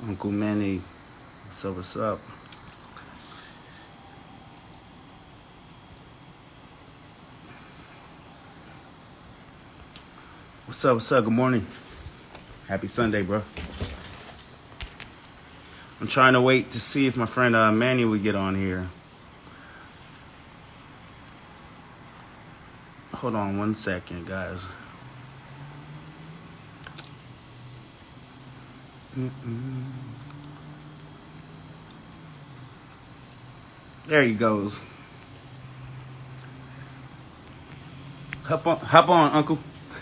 Uncle Manny, what's up? What's up? What's up? What's up? Good morning. Happy Sunday, bro. I'm trying to wait to see if my friend Manny would get on here. Hold on 1 second, guys. There he goes. Hop on, Uncle.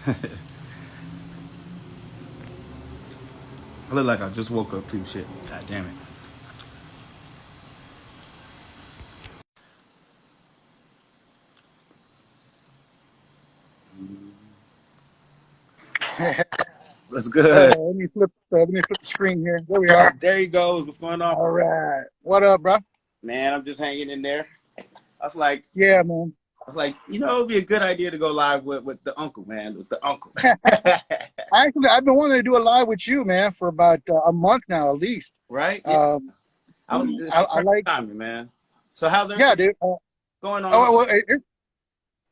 I look like I just woke up too. Shit. God damn it. What's good? Let me flip the screen here. There we are. There he goes. What's going on? All right. What up, bro? Man, I'm just hanging in there. I was like, Yeah, man. it'd be a good idea to go live with the uncle, man, with the uncle. I've been wanting to do a live with you, man, for about a month now, at least. Right? Yeah. I like timing, man. So how's Yeah, everything dude. going on? Oh, well,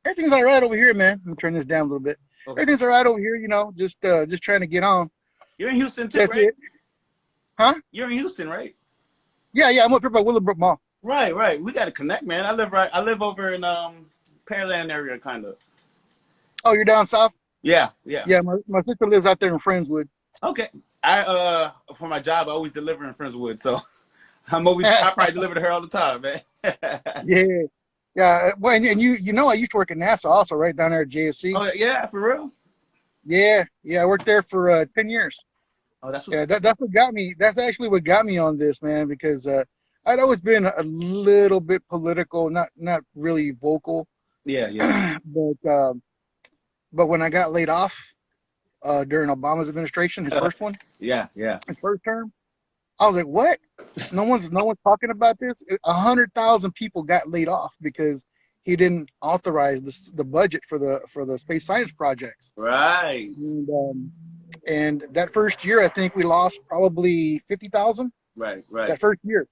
everything's all right over here, man. Let me turn this down a little bit. Okay. Everything's all right over here, just trying to get on. You're in Houston too, That's right? it. Huh? You're in Houston, right? Yeah, I'm up here by Willowbrook Mall. Right. We got to connect, man. I live over in Pearland area, kind of. Oh, you're down south? Yeah. Yeah, my sister lives out there in Friendswood. Okay. I for my job, I always deliver in Friendswood, so I probably deliver to her all the time, man. Yeah. Yeah, well, and I used to work at NASA also, right down there at JSC. Oh yeah, for real? Yeah, I worked there for 10 years. Oh, that's what's Yeah, that's what got me. That's actually what got me on this, man, because I'd always been a little bit political, not really vocal, yeah. but when I got laid off during Obama's administration, his first one, Yeah. his first term, I was like, what? No one's talking about this. 100,000 people got laid off because he didn't authorize the budget for the space science projects. Right. And that first year, I think we lost probably 50,000. Right. That first year,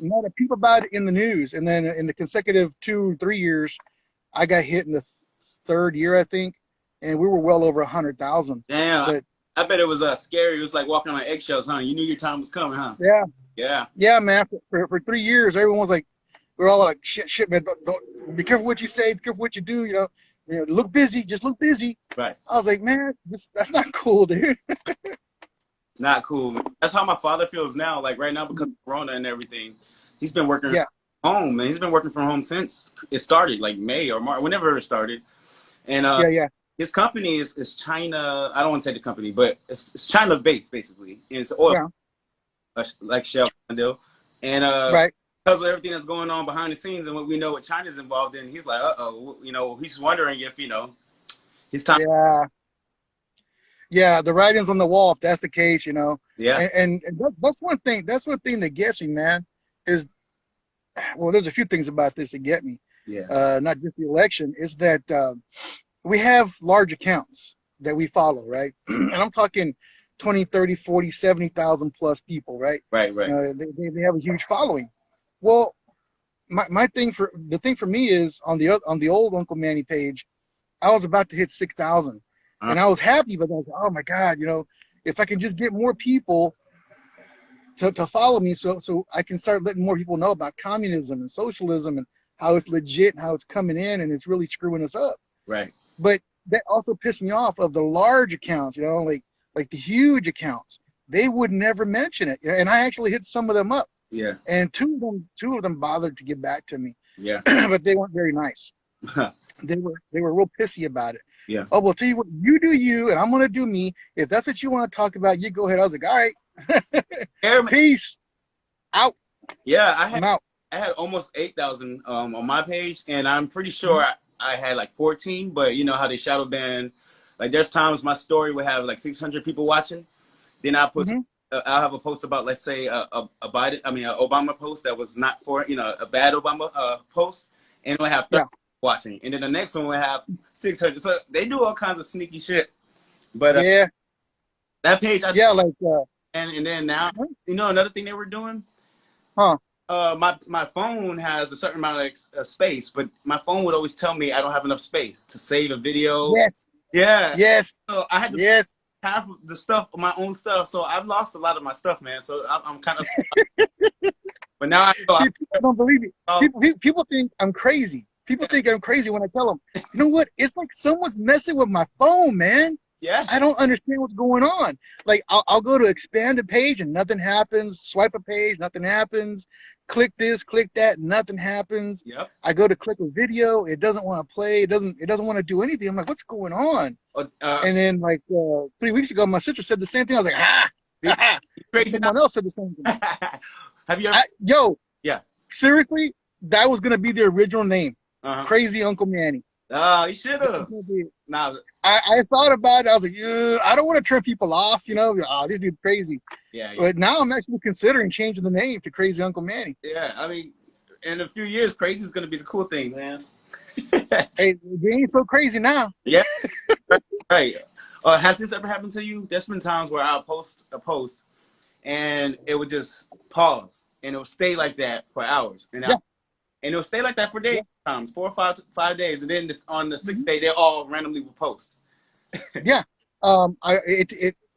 not a peep about it in the news. And then in the consecutive 2 3 years, I got hit in the third year, I think, and we were well over 100,000. Damn. But I bet it was scary. It was like walking on eggshells, huh? You knew your time was coming, huh? yeah, man. For 3 years, everyone was like, we're all like, shit, man. Don't be careful what you say. Be careful what you do. Look busy. Just look busy. Right. I was like, man, that's not cool, dude. Not cool. That's how my father feels now. Like right now, because of Corona and everything, he's been working from home, and he's been working from home since it started, like May or March, whenever it started. And his company is China. I don't want to say the company, but it's China based basically. And it's oil, like Shell deal. And right. Because of everything that's going on behind the scenes and what we know what China's involved in, he's like, he's wondering if his time. Yeah, the writing's on the wall. If that's the case, Yeah. And that's one thing. That's one thing that gets me, man. Is there's a few things about this that get me. Yeah. Not just the election. Is that we have large accounts that we follow, right? And I'm talking 20, 30, 40, 70,000 plus people, right? Right. They have a huge following. Well, the thing for me is on the old Uncle Manny page, I was about to hit 6,000. And I was happy, but I was like, oh my God, if I can just get more people to follow me so I can start letting more people know about communism and socialism and how it's legit and how it's coming in and it's really screwing us up. Right. But that also pissed me off of the large accounts, like the huge accounts. They would never mention it. And I actually hit some of them up. Yeah. And two of them bothered to get back to me. Yeah. But they weren't very nice. They were real pissy about it. Yeah. Oh, well, tell you what, you do you, and I'm gonna do me. If that's what you want to talk about, you go ahead. I was like, all right, peace, out. Yeah, I'm out. I had almost 8,000 on my page, and I'm pretty sure I had like 14. But you know how they shadow ban. Like there's times my story would have like 600 people watching. Then I'll have a post about, let's say, an Obama post that was not for a bad Obama post, and it would have 30 watching, and then the next one will have 600. So they do all kinds of sneaky shit. But that page, And then now, you know, another thing they were doing. Huh? My phone has a certain amount of space, but my phone would always tell me I don't have enough space to save a video. Yes. Yeah. Yes. So I had to Yes. half of the stuff, my own stuff. So I've lost a lot of my stuff, man. So I'm kind of. But now I know. See, people don't believe it. People think I'm crazy. People think I'm crazy when I tell them, you know what? It's like someone's messing with my phone, man. Yeah. I don't understand what's going on. Like I'll go to expand a page and nothing happens. Swipe a page, nothing happens. Click this, click that, nothing happens. Yep. I go to click a video, it doesn't want to play. It doesn't want to do anything. I'm like, what's going on? And then like 3 weeks ago, my sister said the same thing. I was like, Crazy. Someone else said the same thing. Have you ever? Yeah. Seriously, that was gonna be the original name. Crazy Uncle Manny. Oh, you should have. Nah, I thought about it. I was like, I don't want to turn people off, you know. Oh, this dude's crazy. Yeah. But now I'm actually considering changing the name to Crazy Uncle Manny. Yeah, I mean, in a few years, crazy is going to be the cool thing, man. Hey, they ain't so crazy now. Yeah. Right. Has this ever happened to you? There's been times where I'll post a post and it would just pause and it would stay like that for hours. And it'll stay like that for days, sometimes 4 or 5 days, and then on the sixth day, they all randomly will post. Yeah,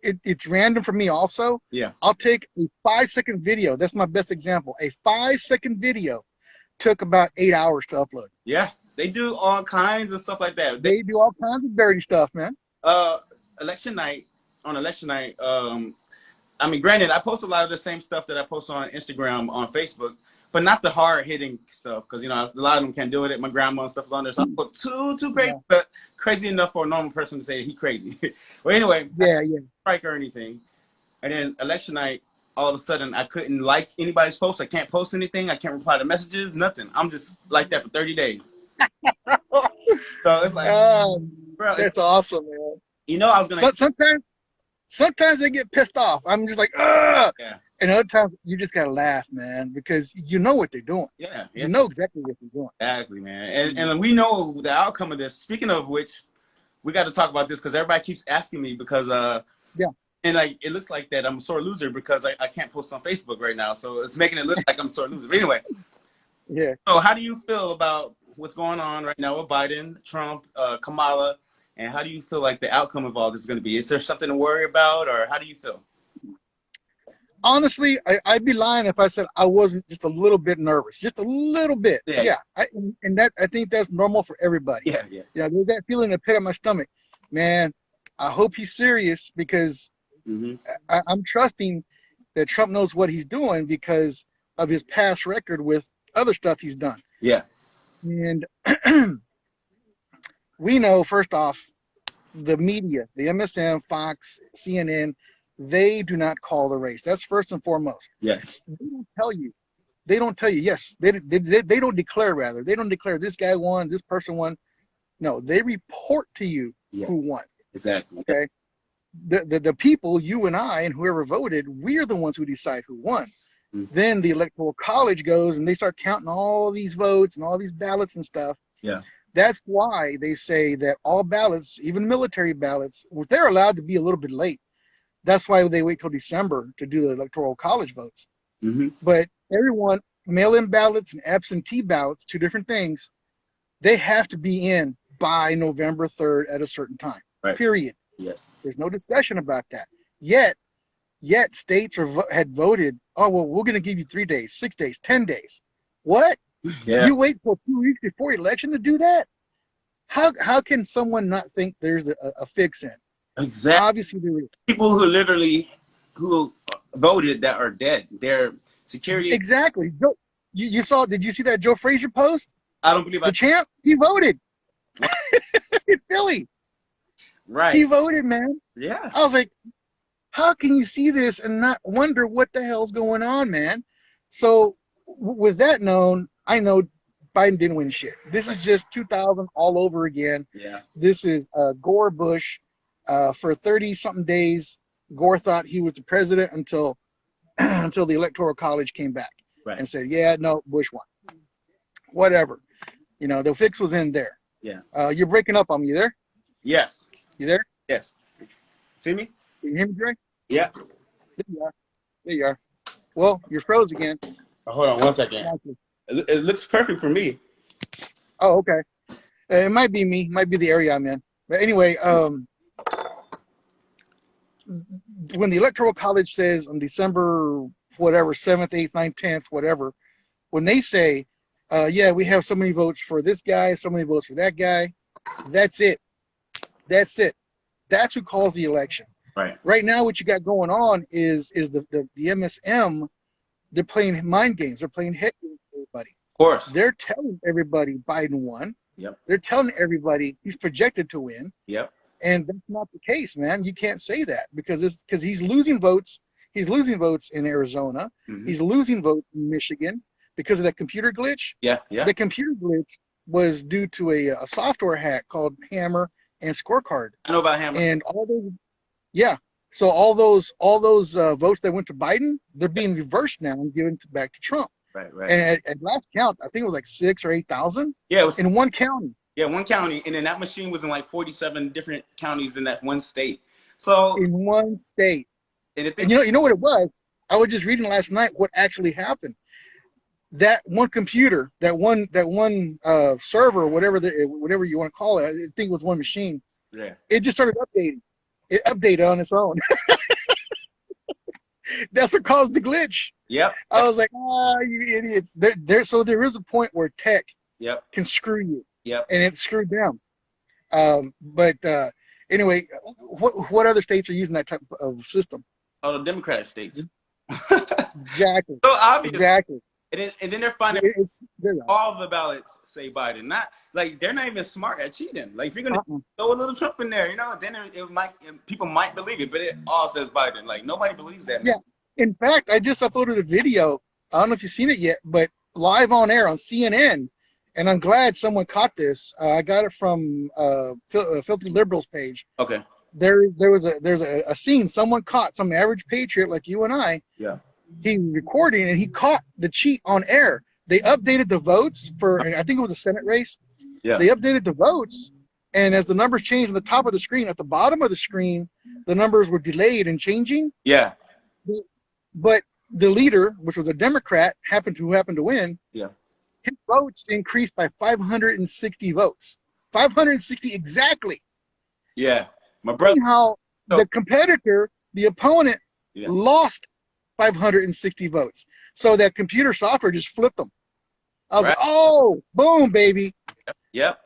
it's random for me also. Yeah, I'll take a 5-second video. That's my best example. A 5-second video took about 8 hours to upload. Yeah, they do all kinds of stuff like that. They do all kinds of dirty stuff, man. Election night. I mean, granted, I post a lot of the same stuff that I post on Instagram, on Facebook. But not the hard-hitting stuff, because, you know, a lot of them can't do it. My grandma and stuff is on there. So I put too crazy, but crazy enough for a normal person to say he crazy. Well, anyway, strike or anything. And then election night, all of a sudden, I couldn't like anybody's post. I can't post anything. I can't reply to messages, nothing. I'm just like that for 30 days. So it's like, bro, that's awesome, man. You know, I was going to... Sometimes they get pissed off. I'm just like, ugh. Yeah. And other times you just gotta laugh, man, because you know what they're doing. Yeah. You know exactly what they're doing. Exactly, man. And we know the outcome of this. Speaking of which, we got to talk about this because everybody keeps asking me because and like it looks like that I'm a sore loser because I can't post on Facebook right now, so it's making it look like I'm a sore loser. But anyway, So how do you feel about what's going on right now with Biden, Trump, Kamala? And how do you feel like the outcome of all this is going to be? Is there something to worry about, or how do you feel? Honestly, I'd be lying if I said I wasn't just a little bit nervous, just a little bit. I think that's normal for everybody. Yeah. There's that feeling in the pit of my stomach. Man, I hope he's serious because I'm trusting that Trump knows what he's doing because of his past record with other stuff he's done. Yeah. And we know, first off, the media, the MSM, Fox, CNN, they do not call the race. That's first and foremost. Yes. They don't tell you. Yes. They don't declare, rather. They don't declare this guy won, this person won. No, they report to you who won. Exactly. Okay. The people, you and I, and whoever voted, we're the ones who decide who won. Then the Electoral College goes and they start counting all these votes and all these ballots and stuff. Yeah. That's why they say that all ballots, even military ballots, they're allowed to be a little bit late. That's why they wait till December to do the Electoral College votes. But everyone, mail-in ballots and absentee ballots, two different things, they have to be in by November 3rd at a certain time, period. Yes. There's no discussion about that. Yet states had voted, oh, well, we're going to give you 3 days, 6 days, 10 days. What? Yeah. You wait for 2 weeks before election to do that? How can someone not think there's a fix in? Exactly. Obviously, there is. People who voted that are dead. Their security. Exactly. You saw? Did you see that Joe Frazier post? I don't believe the champ. He voted. In Philly. Right. He voted, man. Yeah. I was like, how can you see this and not wonder what the hell's going on, man? So with that known, I know Biden didn't win shit. This is just 2000 all over again. Yeah. This is Gore Bush. For 30-something days, Gore thought he was the president until the Electoral College came back and said, yeah, no, Bush won. Whatever. You know, the fix was in there. Yeah. You're breaking up on me. You there? Yes. You there? Yes. See me? Can you hear me, Dre? Yeah. There you are. There you are. Well, you're froze again. Hold on 1 second. It looks perfect for me. Oh, okay. It might be me. Might be the area I'm in. But anyway, when the Electoral College says on December whatever 7th, 8th, 9th, 10th, whatever, when they say, yeah, we have so many votes for this guy, so many votes for that guy, that's it. That's it. That's who calls the election. Right. Right now, what you got going on is the MSM. They're playing mind games. They're playing head games with everybody. Of course. They're telling everybody Biden won. Yep. They're telling everybody he's projected to win. Yep. And that's not the case, man. You can't say that because he's losing votes. He's losing votes in Arizona. Mm-hmm. He's losing votes in Michigan because of that computer glitch. Yeah, yeah. The computer glitch was due to a software hack called Hammer and Scorecard. I know about Hammer. And all those, yeah. So all those votes that went to Biden, they're being reversed now and given back to Trump. Right, right. And at last count, I think it was like 6,000 or 8,000. Yeah, it was in one county. Yeah, one county, and then that machine was in like 47 different counties in that one state. So in one state, and you know what it was? I was just reading last night what actually happened. That one computer, that one server, whatever you want to call it, I think it was one machine. Yeah, it just started updating. It updated on its own. That's what caused the glitch. Yep. I was like, oh, you idiots. So there is a point where tech can screw you. Yep. And it screwed them. But anyway, what other states are using that type of system? Oh, the Democratic states. Exactly. So obvious. Exactly. And then they're finding all the ballots say Biden. Not like they're not even smart at cheating. Like if you're gonna throw a little Trump in there, then people might believe it, but it all says Biden. Like nobody believes that. Man. Yeah. In fact, I just uploaded a video. I don't know if you've seen it yet, but live on air on CNN. And I'm glad someone caught this. I got it from Filthy Liberals page. Okay. There's a scene someone caught, some average patriot like you and I. Yeah. He was recording and he caught the cheat on air. They updated the votes for, I think it was a Senate race. Yeah. They updated the votes, and as the numbers changed on the top of the screen, at the bottom of the screen, the numbers were delayed and changing. Yeah. But the leader, which was a Democrat, happened to win. Yeah. His votes increased by 560 votes. 560 exactly. Yeah. My brother. How the competitor, the opponent, lost 560 votes. So that computer software just flipped them. I was like, oh, boom, baby. Yep.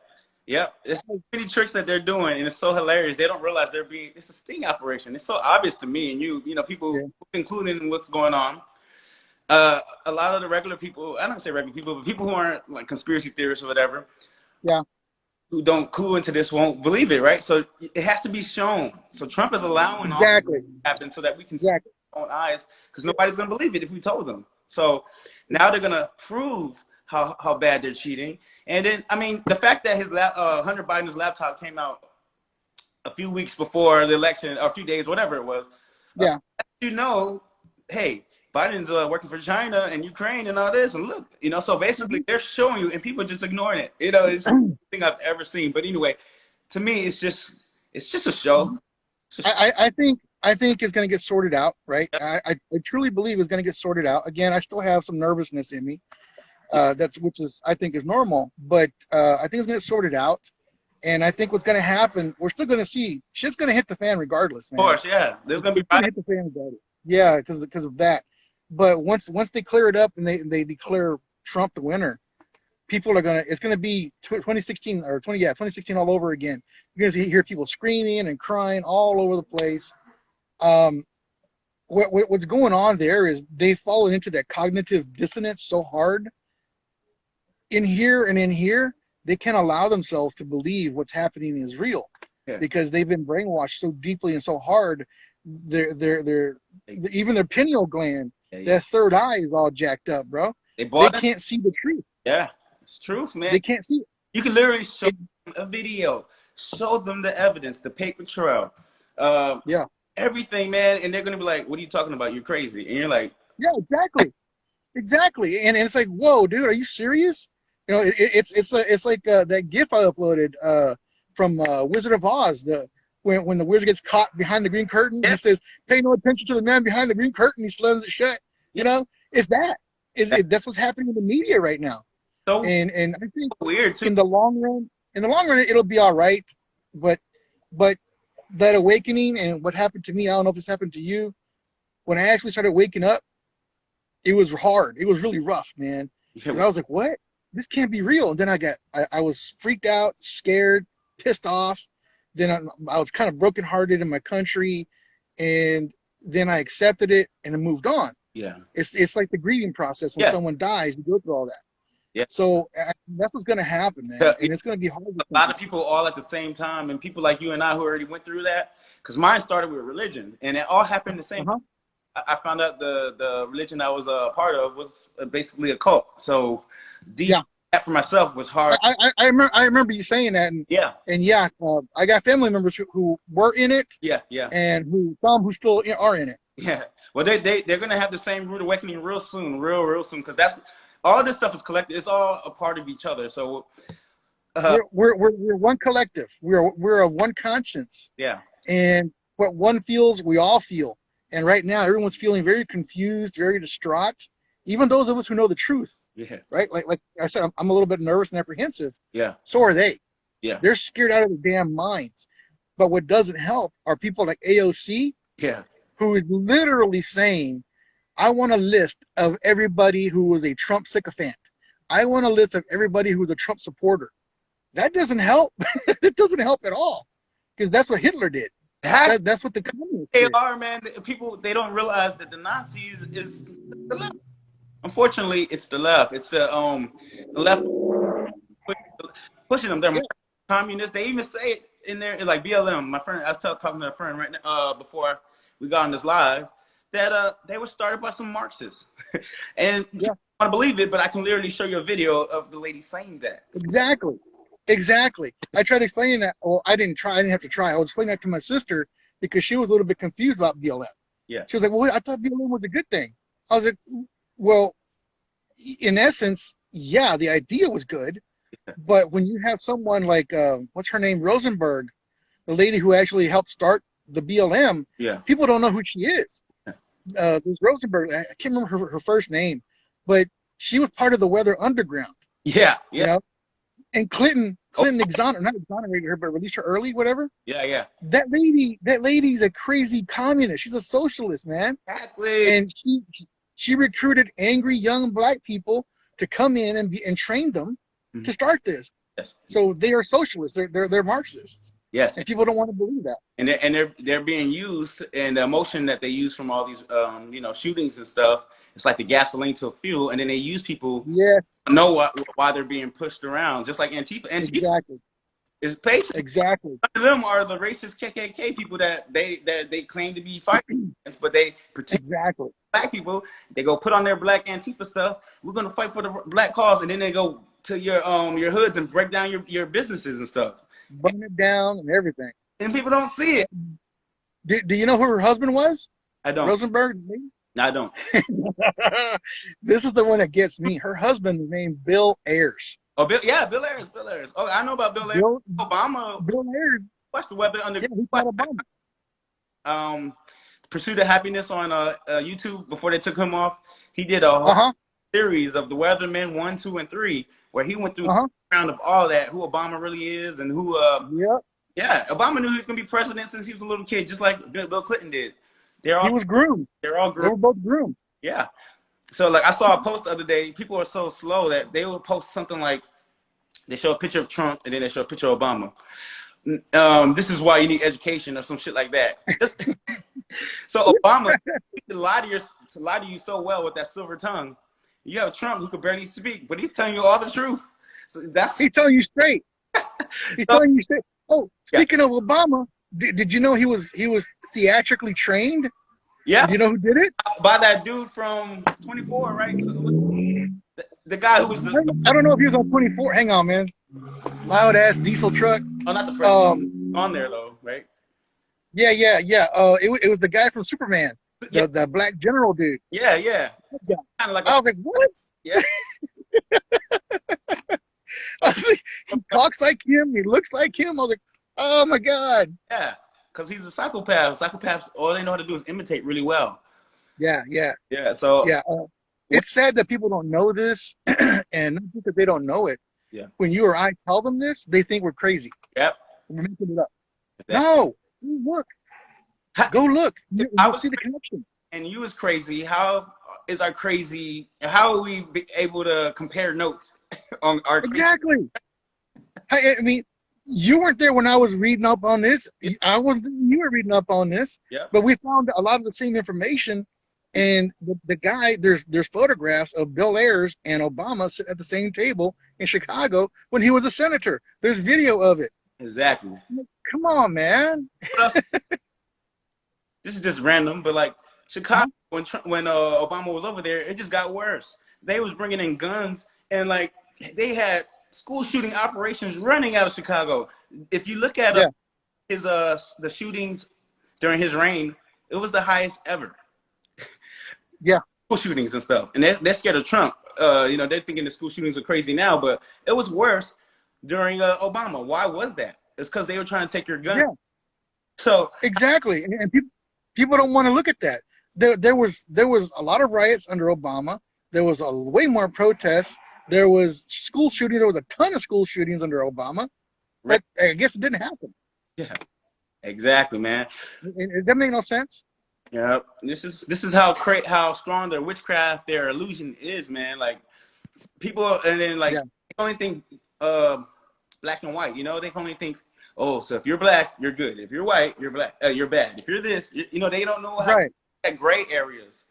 It's so many tricks that they're doing, and it's so hilarious. They don't realize it's a sting operation. It's so obvious to me and you people, including what's going on. A lot of the regular people, I don't say regular people, but people who aren't like conspiracy theorists or whatever, who don't clue into this won't believe it, right? So it has to be shown. So Trump is allowing all this to happen so that we can see with our own eyes, because nobody's going to believe it if we told them. So now they're going to prove how bad they're cheating. And then, I mean, the fact that Hunter Biden's laptop came out a few weeks before the election, or a few days, whatever it was, hey, Biden's working for China and Ukraine and all this, and look, so basically they're showing you, and people just ignoring it. It's the thing I've ever seen. But anyway, to me, it's just a show. I think it's going to get sorted out, right? I truly believe it's going to get sorted out. Again, I still have some nervousness in me, which I think is normal, but I think it's going to get sorted out. And I think what's going to happen, we're still going to see shit's going to hit the fan regardless, man. Of course, yeah. There's going to be hit the fan regardless. Yeah, because of that. But once they clear it up and they declare Trump the winner, people are it's gonna be 2016 2016 all over again. You're gonna hear people screaming and crying all over the place. What's going on there is they've fallen into that cognitive dissonance so hard. In here, they can't allow themselves to believe what's happening is real, because they've been brainwashed so deeply and so hard. Even their pineal gland. Their third eye is all jacked up, bro. They can't see the truth. Yeah, it's truth, man. They can't see it. You can literally show them a video, show them the evidence, the paper trail, everything, man, and they're gonna be like, "What are you talking about? You're crazy." And you're like, "Yeah, exactly." And it's like, "Whoa, dude, are you serious?" It's like that GIF I uploaded from Wizard of Oz, the when the wizard gets caught behind the green curtain, he says, "Pay no attention to the man behind the green curtain." He slams it shut. You know, it's that. That's what's happening in the media right now. So and I think weird too. in the long run, it'll be all right. But that awakening and what happened to me, I don't know if this happened to you. When I actually started waking up, it was hard. It was really rough, man. I was like, "What? This can't be real." And then I was freaked out, scared, pissed off. Then I was kind of brokenhearted in my country, and then I accepted it and I moved on. Yeah, it's like the grieving process when someone dies. You go through all that. Yeah. So that's what's gonna happen, man, and it's gonna be hard. A lot of people all at the same time, and people like you and I who already went through that. Because mine started with religion, and it all happened the same. I found out the religion I was a part of was basically a cult. So that for myself was hard. I remember you saying that, and I got family members who were in it. And some who still are in it. Yeah. Well, they're gonna have the same rude awakening real soon, real soon, because that's all this stuff is collected. It's all a part of each other. So we're one collective. We're a one conscience. Yeah. And what one feels, we all feel. And right now, everyone's feeling very confused, very distraught. Even those of us who know the truth. Yeah. Right. Like I said, I'm a little bit nervous and apprehensive. Yeah. So are they. Yeah. They're scared out of their damn minds. But what doesn't help are people like AOC. Yeah. Who is literally saying, "I want a list of everybody who was a Trump sycophant. I want a list of everybody who was a Trump supporter." That doesn't help. It doesn't help at all, because that's what Hitler did. That's what the communists did. Are, man. People, they don't realize that the Nazis is the left. Unfortunately, it's the left. It's the left pushing them. They're communists. They even say it in there, like BLM. My friend, I was talking to a friend right now before we got on this live, that they were started by some Marxists. And I don't want to believe it, but I can literally show you a video of the lady saying that. Exactly. I tried explaining that. Well, I didn't have to try. I was explaining that to my sister because she was a little bit confused about BLM. Yeah. She was like, "Well, I thought BLM was a good thing." I was like, "Well, in essence, yeah, the idea was good. But when you have someone like, what's her name? Rosenberg, the lady who actually helped start the BLM, people don't know who she is. There's Rosenberg. I can't remember her first name, but she was part of the Weather Underground. Yeah. You know? And Clinton not exonerated her, but released her early, whatever. Yeah. That lady's a crazy communist. She's a socialist, man. Exactly. And she recruited angry young black people to come in and train them to start this. Yes. So they are socialists. They're Marxists. Yes. And people don't want to believe that. And they're being used, and the emotion that they use from all these shootings and stuff. It's like the gasoline to a fuel, and then they use people. Yes. To know why they're being pushed around, just like Antifa. Exactly. Is basically exactly. Some of them are the racist KKK people that they claim to be fighting against, but they pretend black people. They go put on their black Antifa stuff. We're gonna fight for the black cause, and then they go to your hoods and break down your businesses and stuff, burn it down and everything. And people don't see it. Do you know who her husband was? I don't. Rosenberg. I don't. This is the one that gets me. Her husband is named Bill Ayers. Oh, Bill Ayers. Oh, I know about Bill Ayers. Obama. Bill Ayers. Watch the weather under. Yeah, he fought Obama. Pursuit of Happiness on YouTube before they took him off. He did a whole series of the Weathermen 1, 2, and 3, where he went through the background of all that, who Obama really is, and who. Yeah, Obama knew he was gonna be president since he was a little kid, just like Bill Clinton did. He was groomed. They're all groomed. They were both groomed. Yeah. So like I saw a post the other day. People are so slow that they will post something like they show a picture of Trump and then they show a picture of Obama. This is why you need education or some shit like that. So Obama can lie to you so well with that silver tongue. You have Trump who could barely speak, but he's telling you all the truth. So he's telling you straight. He's telling you straight. Oh, speaking of Obama, did you know he was theatrically trained? Yeah. You know who did it? By that dude from 24, right? The guy who was I don't know if he was on 24. Hang on, man. Loud ass diesel truck. Oh, not the president. On there though, right? Yeah. It was the guy from Superman. The black general dude. Yeah. Kind of like I was like, what? Yeah. I was like, he talks like him. He looks like him. I was like, oh my god. Yeah. because he's a psychopath. Psychopaths, all they know how to do is imitate really well. Yeah, yeah, Yeah. So yeah. It's sad that people don't know this, and not because they don't know it. yeah. When you or I tell them this, they think we're crazy. Yep. We're making it up. Exactly. No, look. Go look. You'll see the connection. And you was crazy. How is our crazy? How are we able to compare notes on our exactly? I mean, you weren't there when I was reading up on this. I wasn't. You were reading up on this. Yeah. But we found a lot of the same information. And the guy, there's photographs of Bill Ayers and Obama sitting at the same table in Chicago when he was a senator. There's video of it. Exactly. Come on, man. This is just random, but like Chicago, when Obama was over there, it just got worse. They was bringing in guns, and like they had school shooting operations running out of Chicago. If you look at his the shootings during his reign, it was the highest ever. Yeah, school shootings and stuff, and they're scared of Trump. You know, they're thinking the school shootings are crazy now, but it was worse during Obama. Why was that? It's because they were trying to take your gun. Yeah. So exactly, and people don't want to look at that. There was a lot of riots under Obama. There was way more protests. There was school shootings. There was a ton of school shootings under Obama. Right. But I guess it didn't happen. Yeah, exactly, man. That make no sense. Yeah, this is how strong their witchcraft, their illusion is, man. Like people, and then like they only think black and white. You know, they can only think, oh, so if you're black, you're good. If you're white, you're black. You're bad. If you're this, you know, they don't know how that gray areas.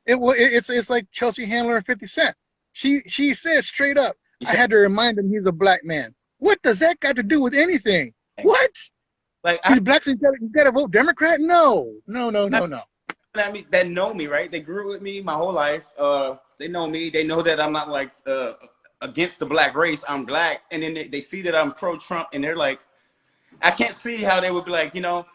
It's like Chelsea Handler and 50 Cent. She said straight up, I had to remind him he's a black man. What does that got to do with anything? What? Like he's black, so you gotta vote Democrat? No. I mean, that know me, right? They grew with me my whole life. They know me. They know that I'm not like against the black race. I'm black, and then they see that I'm pro-Trump, and they're like, I can't see how they would be like, you know,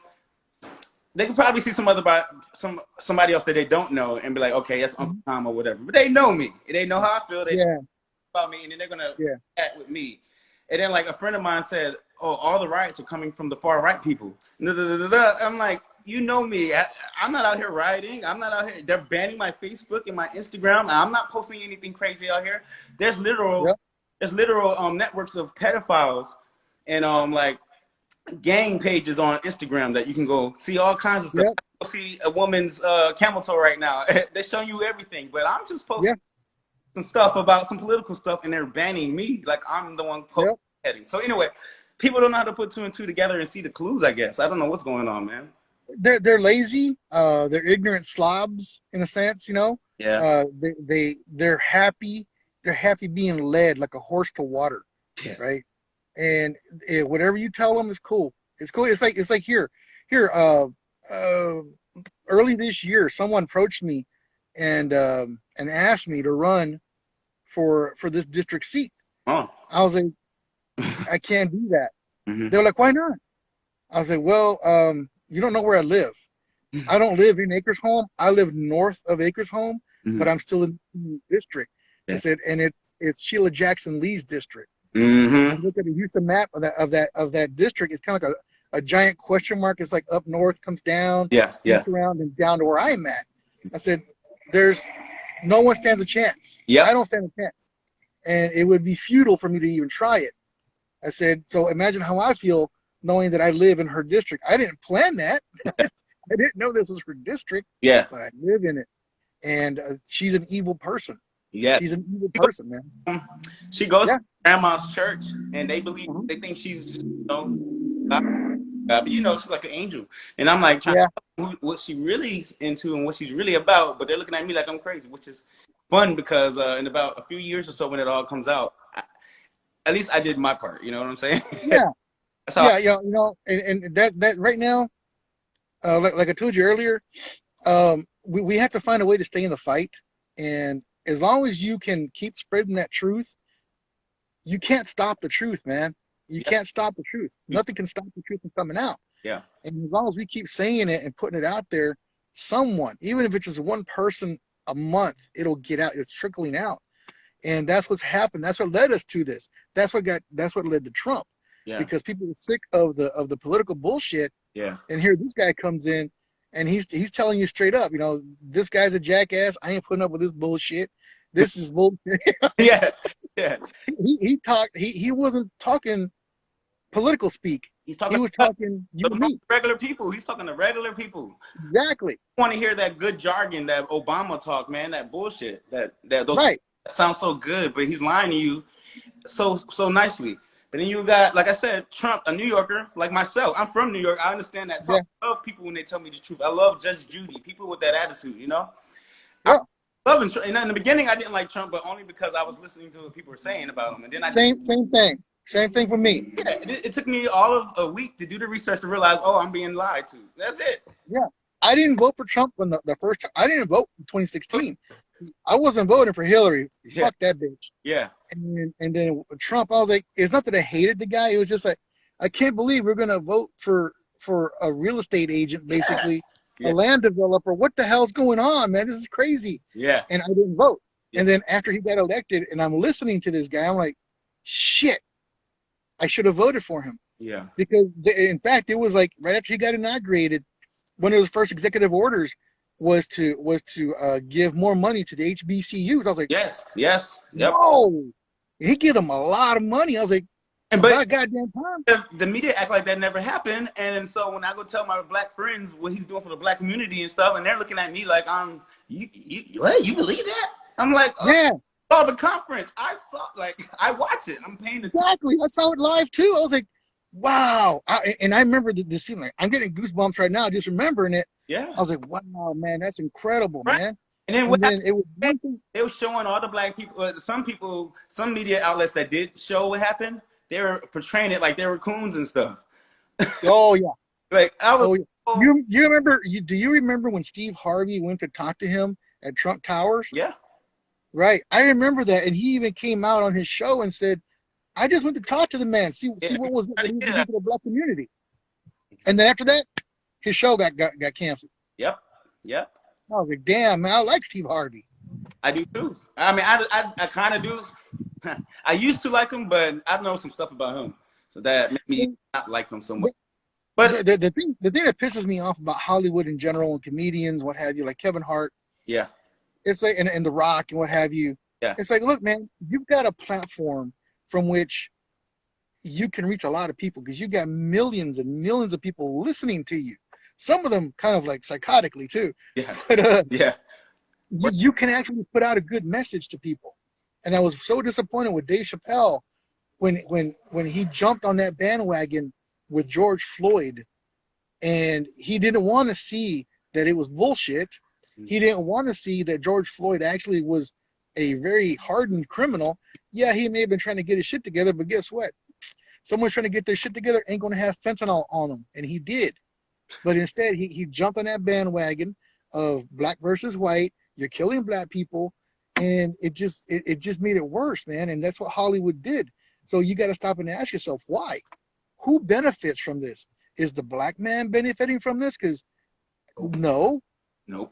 they could probably see somebody else that they don't know and be like, okay, that's Uncle Tom or whatever. But they know me. They know how I feel. They know about me, and then they're gonna act with me. And then like a friend of mine said, oh, all the riots are coming from the far right people. I'm like, you know me. I'm not out here rioting. I'm not out here. They're banning my Facebook and my Instagram. I'm not posting anything crazy out here. There's literal networks of pedophiles and like gang pages on Instagram that you can go see all kinds of stuff. Go see a woman's camel toe right now. They're showing you everything, but I'm just posting some stuff about some political stuff, and they're banning me like I'm the one posting. So anyway, people don't know how to put two and two together and see the clues, I guess. I don't know what's going on, man. They're lazy. They're ignorant slobs in a sense, you know. Yeah. They're happy. They're happy being led like a horse to water, right? And whatever you tell them is cool. It's cool. It's like here. Early this year, someone approached me and asked me to run for this district seat. Oh. I was like, I can't do that. Mm-hmm. They were like, why not? I was like, well, you don't know where I live. Mm-hmm. I don't live in Acres-Home. I live north of Acres-Home, but I'm still in the district. Yeah. I said, and it's Sheila Jackson Lee's district. Mm-hmm. Look at the Houston map of that district. It's kind of like a giant question mark. It's like up north, comes down, around and down to where I'm at. I said, no one stands a chance. Yeah, I don't stand a chance, and it would be futile for me to even try it. I said, so imagine how I feel knowing that I live in her district. I didn't plan that. I didn't know this was her district. Yeah, but I live in it, and she's an evil person. Yeah, she's an evil person, man. She goes to grandma's church, and they believe they think she's just, you know, God, but you know, she's like an angel. And I'm like trying to know what she really is into and what she's really about. But they're looking at me like I'm crazy, which is fun because in about a few years or so, when it all comes out, at least I did my part. You know what I'm saying? Yeah. You know, and that right now, like I told you earlier, we have to find a way to stay in the fight. And as long as you can keep spreading that truth, you can't stop the truth, man. You can't stop the truth. Nothing can stop the truth from coming out. Yeah. And as long as we keep saying it and putting it out there, someone, even if it's just one person a month, it'll get out. It's trickling out. And that's what's happened. That's what led us to this. That's what led to Trump. Yeah. Because people were sick of the political bullshit Yeah. And here this guy comes in, and he's telling you straight up, this guy's a jackass. I ain't putting up with this bullshit. This is bullshit. Yeah. Yeah. He wasn't talking political speak. He's He talking was to talking you the and me. regular people. He's talking to regular people. Exactly. I want to hear that good jargon, that Obama talk, man, that bullshit. That those Right. that sounds so good, but he's lying to you so nicely. But then you got, like I said, Trump, a New Yorker like myself. I'm from New York. I understand that talk. Yeah. I love people when they tell me the truth. I love Judge Judy, people with that attitude, Yeah. I love him. And in the beginning, I didn't like Trump, but only because I was listening to what people were saying about him. And then Same thing. Same thing for me. Yeah, it took me all of a week to do the research to realize, oh, I'm being lied to. That's it. Yeah. I didn't vote for Trump when the first time. I didn't vote in 2016. I wasn't voting for Hillary. Yeah. Fuck that bitch. Yeah. And then Trump, I was like, it's not that I hated the guy. It was just like, I can't believe we're gonna vote for a real estate agent, basically, Yeah. a land developer. What the hell's going on, man? This is crazy. Yeah. And I didn't vote. Yeah. And then after he got elected, and I'm listening to this guy, I'm like, shit, I should have voted for him. Yeah. Because in fact, it was like right after he got inaugurated, one of his first executive orders was to give more money to the HBCUs. I was like, Yes. Yep. no, he gave them a lot of money. I was like, but goddamn time. the media act like that never happened, and so when I go tell my black friends what he's doing for the black community and stuff, and they're looking at me like you what? You believe that? I'm like, oh, Yeah. Oh, the conference. I watch it. I'm paying attention. Exactly. I saw it live too. I was like, wow. And I remember this feeling. Like, I'm getting goosebumps right now just remembering it. Yeah. I was like, wow, man, that's incredible, Right. man. And then it was one thing. They were showing all the black people. Some media outlets that did show what happened, they were portraying it like they were coons and stuff. Oh yeah. Like I was. Oh, yeah. You remember? Do you remember when Steve Harvey went to talk to him at Trump Towers? Yeah. Right. I remember that, and he even came out on his show and said, "I just went to talk to the man, see what he was doing to the black community." And then after that, his show got canceled. Yep. I was like, damn, man, I like Steve Harvey. I do too. I mean, I kind of do. I used to like him, but I know some stuff about him, so that made me not like him so much. But the thing that pisses me off about Hollywood in general and comedians, what have you, like Kevin Hart, yeah, it's like and The Rock and what have you. Yeah, it's like, look, man, you've got a platform from which you can reach a lot of people because you got millions and millions of people listening to you. Some of them kind of like psychotically too. Yeah. But yeah. You can actually put out a good message to people. And I was so disappointed with Dave Chappelle when he jumped on that bandwagon with George Floyd, and he didn't want to see that it was bullshit. He didn't want to see that George Floyd actually was a very hardened criminal. Yeah, he may have been trying to get his shit together, but guess what? Someone trying to get their shit together ain't going to have fentanyl on them, and he did. But instead, he jumped on that bandwagon of black versus white. You're killing black people, and it just made it worse, man. And that's what Hollywood did. So you got to stop and ask yourself, why? Who benefits from this? Is the black man benefiting from this? Because no. The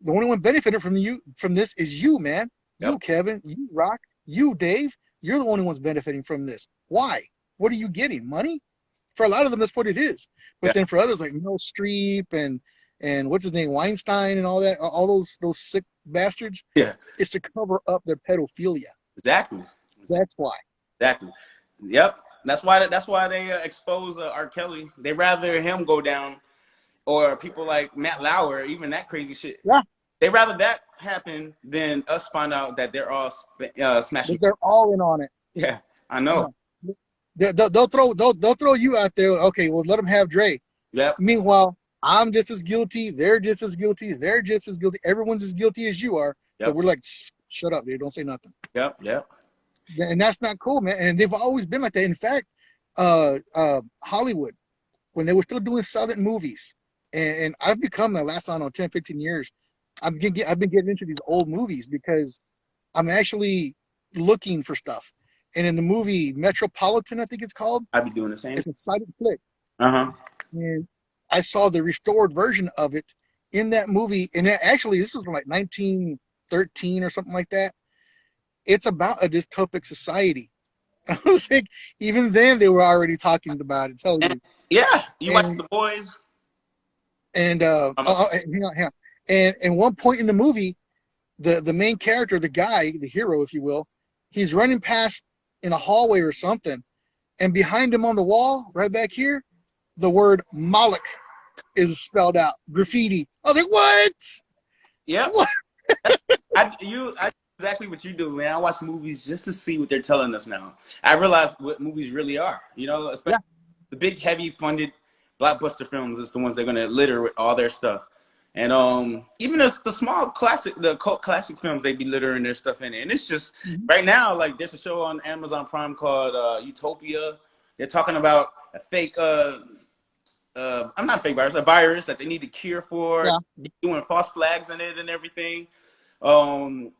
only one benefiting from this is you, man. Yep. You, Kevin. You, Rock. You, Dave. You're the only ones benefiting from this. Why? What are you getting? Money? For a lot of them, that's what it is. But then for others, like Meryl Streep and what's his name, Weinstein, and all that, all those sick bastards. Yeah, it's to cover up their pedophilia. Exactly. That's why. Exactly. Yep. That's why they expose R. Kelly. They rather him go down, or people like Matt Lauer, even that crazy shit. Yeah. They rather that happen than us find out that they're all smashing. They're all in on it. Yeah, I know. They'll throw you out there. Okay, well, let them have Dre. Yep. Meanwhile, I'm just as guilty. They're just as guilty. They're just as guilty. Everyone's as guilty as you are. Yep. But we're like, shut up, dude. Don't say nothing. Yep. And that's not cool, man. And they've always been like that. In fact, Hollywood, when they were still doing silent movies, and I've become the last, 10, 15 years, I've been getting into these old movies because I'm actually looking for stuff. And in the movie Metropolitan, I think it's called. I'd be doing the same. It's a silent flick. Uh-huh. And I saw the restored version of it in that movie. And actually, this was from like 1913 or something like that. It's about a dystopic society. I was like, even then they were already talking about it, telling And, you. yeah, you watch And The Boys. and hang on, hang on. And one point in the movie, the main character, the guy, the hero, if you will, he's running past in a hallway or something, and behind him on the wall, right back here, the word Moloch is spelled out, graffiti. I was like, what? Yep. What? I exactly what you do, man. I watch movies just to see what they're telling us now. I realize what movies really are. You know, Yeah. especially the big, heavy funded blockbuster films is the ones they're gonna litter with all their stuff. And even the small classic, the cult classic films, they be littering their stuff in it. And it's just right now, like there's a show on Amazon Prime called Utopia. They're talking about a fake I'm not a fake virus, a virus that they need to cure for, Yeah. doing false flags in it and everything. Um,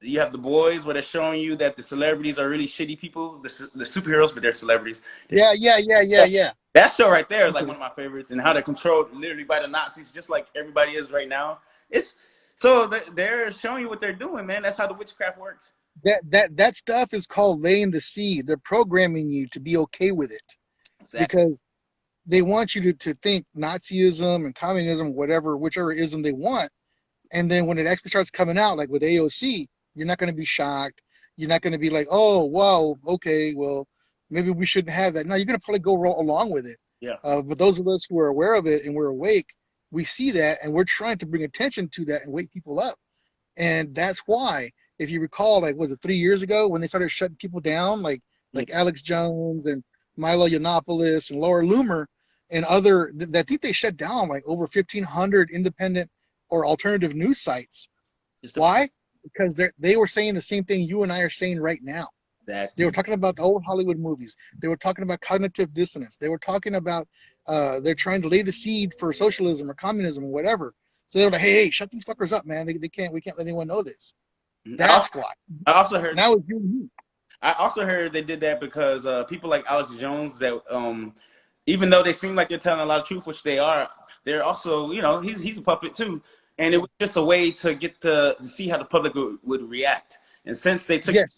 you have The Boys where they're showing you that the celebrities are really shitty people, the superheroes, but they're celebrities. Yeah. Yeah. Yeah. Yeah. Yeah. That show right there is like Okay. one of my favorites, and how they're controlled literally by the Nazis, just like everybody is right now. It's so they're showing you what they're doing, man. That's how the witchcraft works. That stuff is called laying the seed. They're programming you to be okay with it Exactly. because they want you to think Nazism and communism, whichever ism they want. And then when it actually starts coming out, like with AOC, you're not going to be shocked. You're not going to be like, oh, wow, okay, well, maybe we shouldn't have that. No, you're going to probably go along with it. Yeah. But those of us who are aware of it and we're awake, we see that and we're trying to bring attention to that and wake people up. And that's why, if you recall, like, was it 3 years ago when they started shutting people down, like Yeah. Alex Jones and Milo Yiannopoulos and Laura Loomer and other, I think they shut down like over 1,500 independent or alternative news sites. Why? Because they were saying the same thing you and I are saying right now. They were talking about the old Hollywood movies. They were talking about cognitive dissonance. They were talking about they're trying to lay the seed for socialism or communism or whatever. So they were like, hey, shut these fuckers up, man. We can't let anyone know this. That's why. I also heard. Now it's you and me. I also heard they did that because people like Alex Jones, that even though they seem like they're telling a lot of truth, which they are, they're also, you know, he's a puppet too. And it was just a way to get to see how the public would react. And since they took it,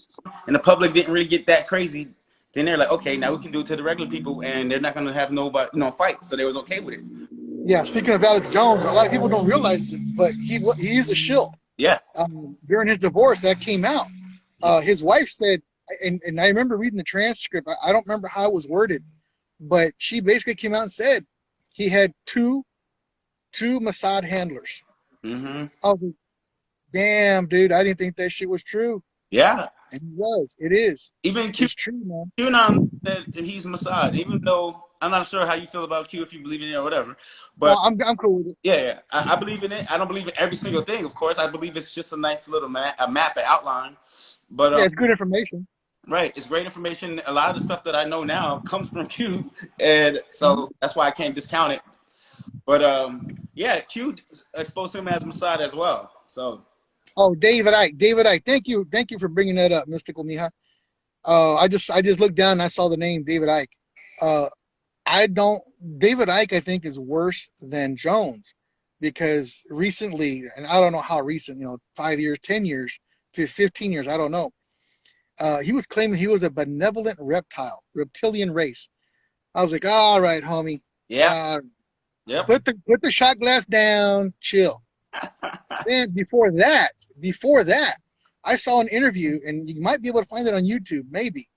and the public didn't really get that crazy, then they're like, okay, now we can do it to the regular people, and they're not going to have no fight. So they was okay with it. Yeah. Speaking of Alex Jones, a lot of people don't realize it, but he is a shill. Yeah. During his divorce, that came out. His wife said, and I remember reading the transcript. I don't remember how it was worded, but she basically came out and said he had two Mossad handlers. Mm-hmm. I was like, damn, dude, I didn't think that shit was true. Yeah. And it was. It is. Even Q, it's true, man. QAnon said he's Mossad, even though I'm not sure how you feel about Q, if you believe in it or whatever. But I'm cool with it. Yeah. I believe in it. I don't believe in every single thing, of course. I believe it's just a nice little map, an outline. But yeah, it's good information. Right, it's great information. A lot of the stuff that I know now comes from Q, and so that's why I can't discount it. But yeah, Q exposed him as Mossad as well. So. Oh, David Icke. Thank you for bringing that up, Mystical Mija. I just looked down and I saw the name David Icke. David Icke, I think, is worse than Jones because recently, and I don't know how recent, 5 years, 10 years, 15 years, I don't know. He was claiming he was a benevolent reptilian race. I was like, all right, homie. Yeah. Yep. Put the shot glass down, chill. Then before that, I saw an interview, and you might be able to find it on YouTube, maybe,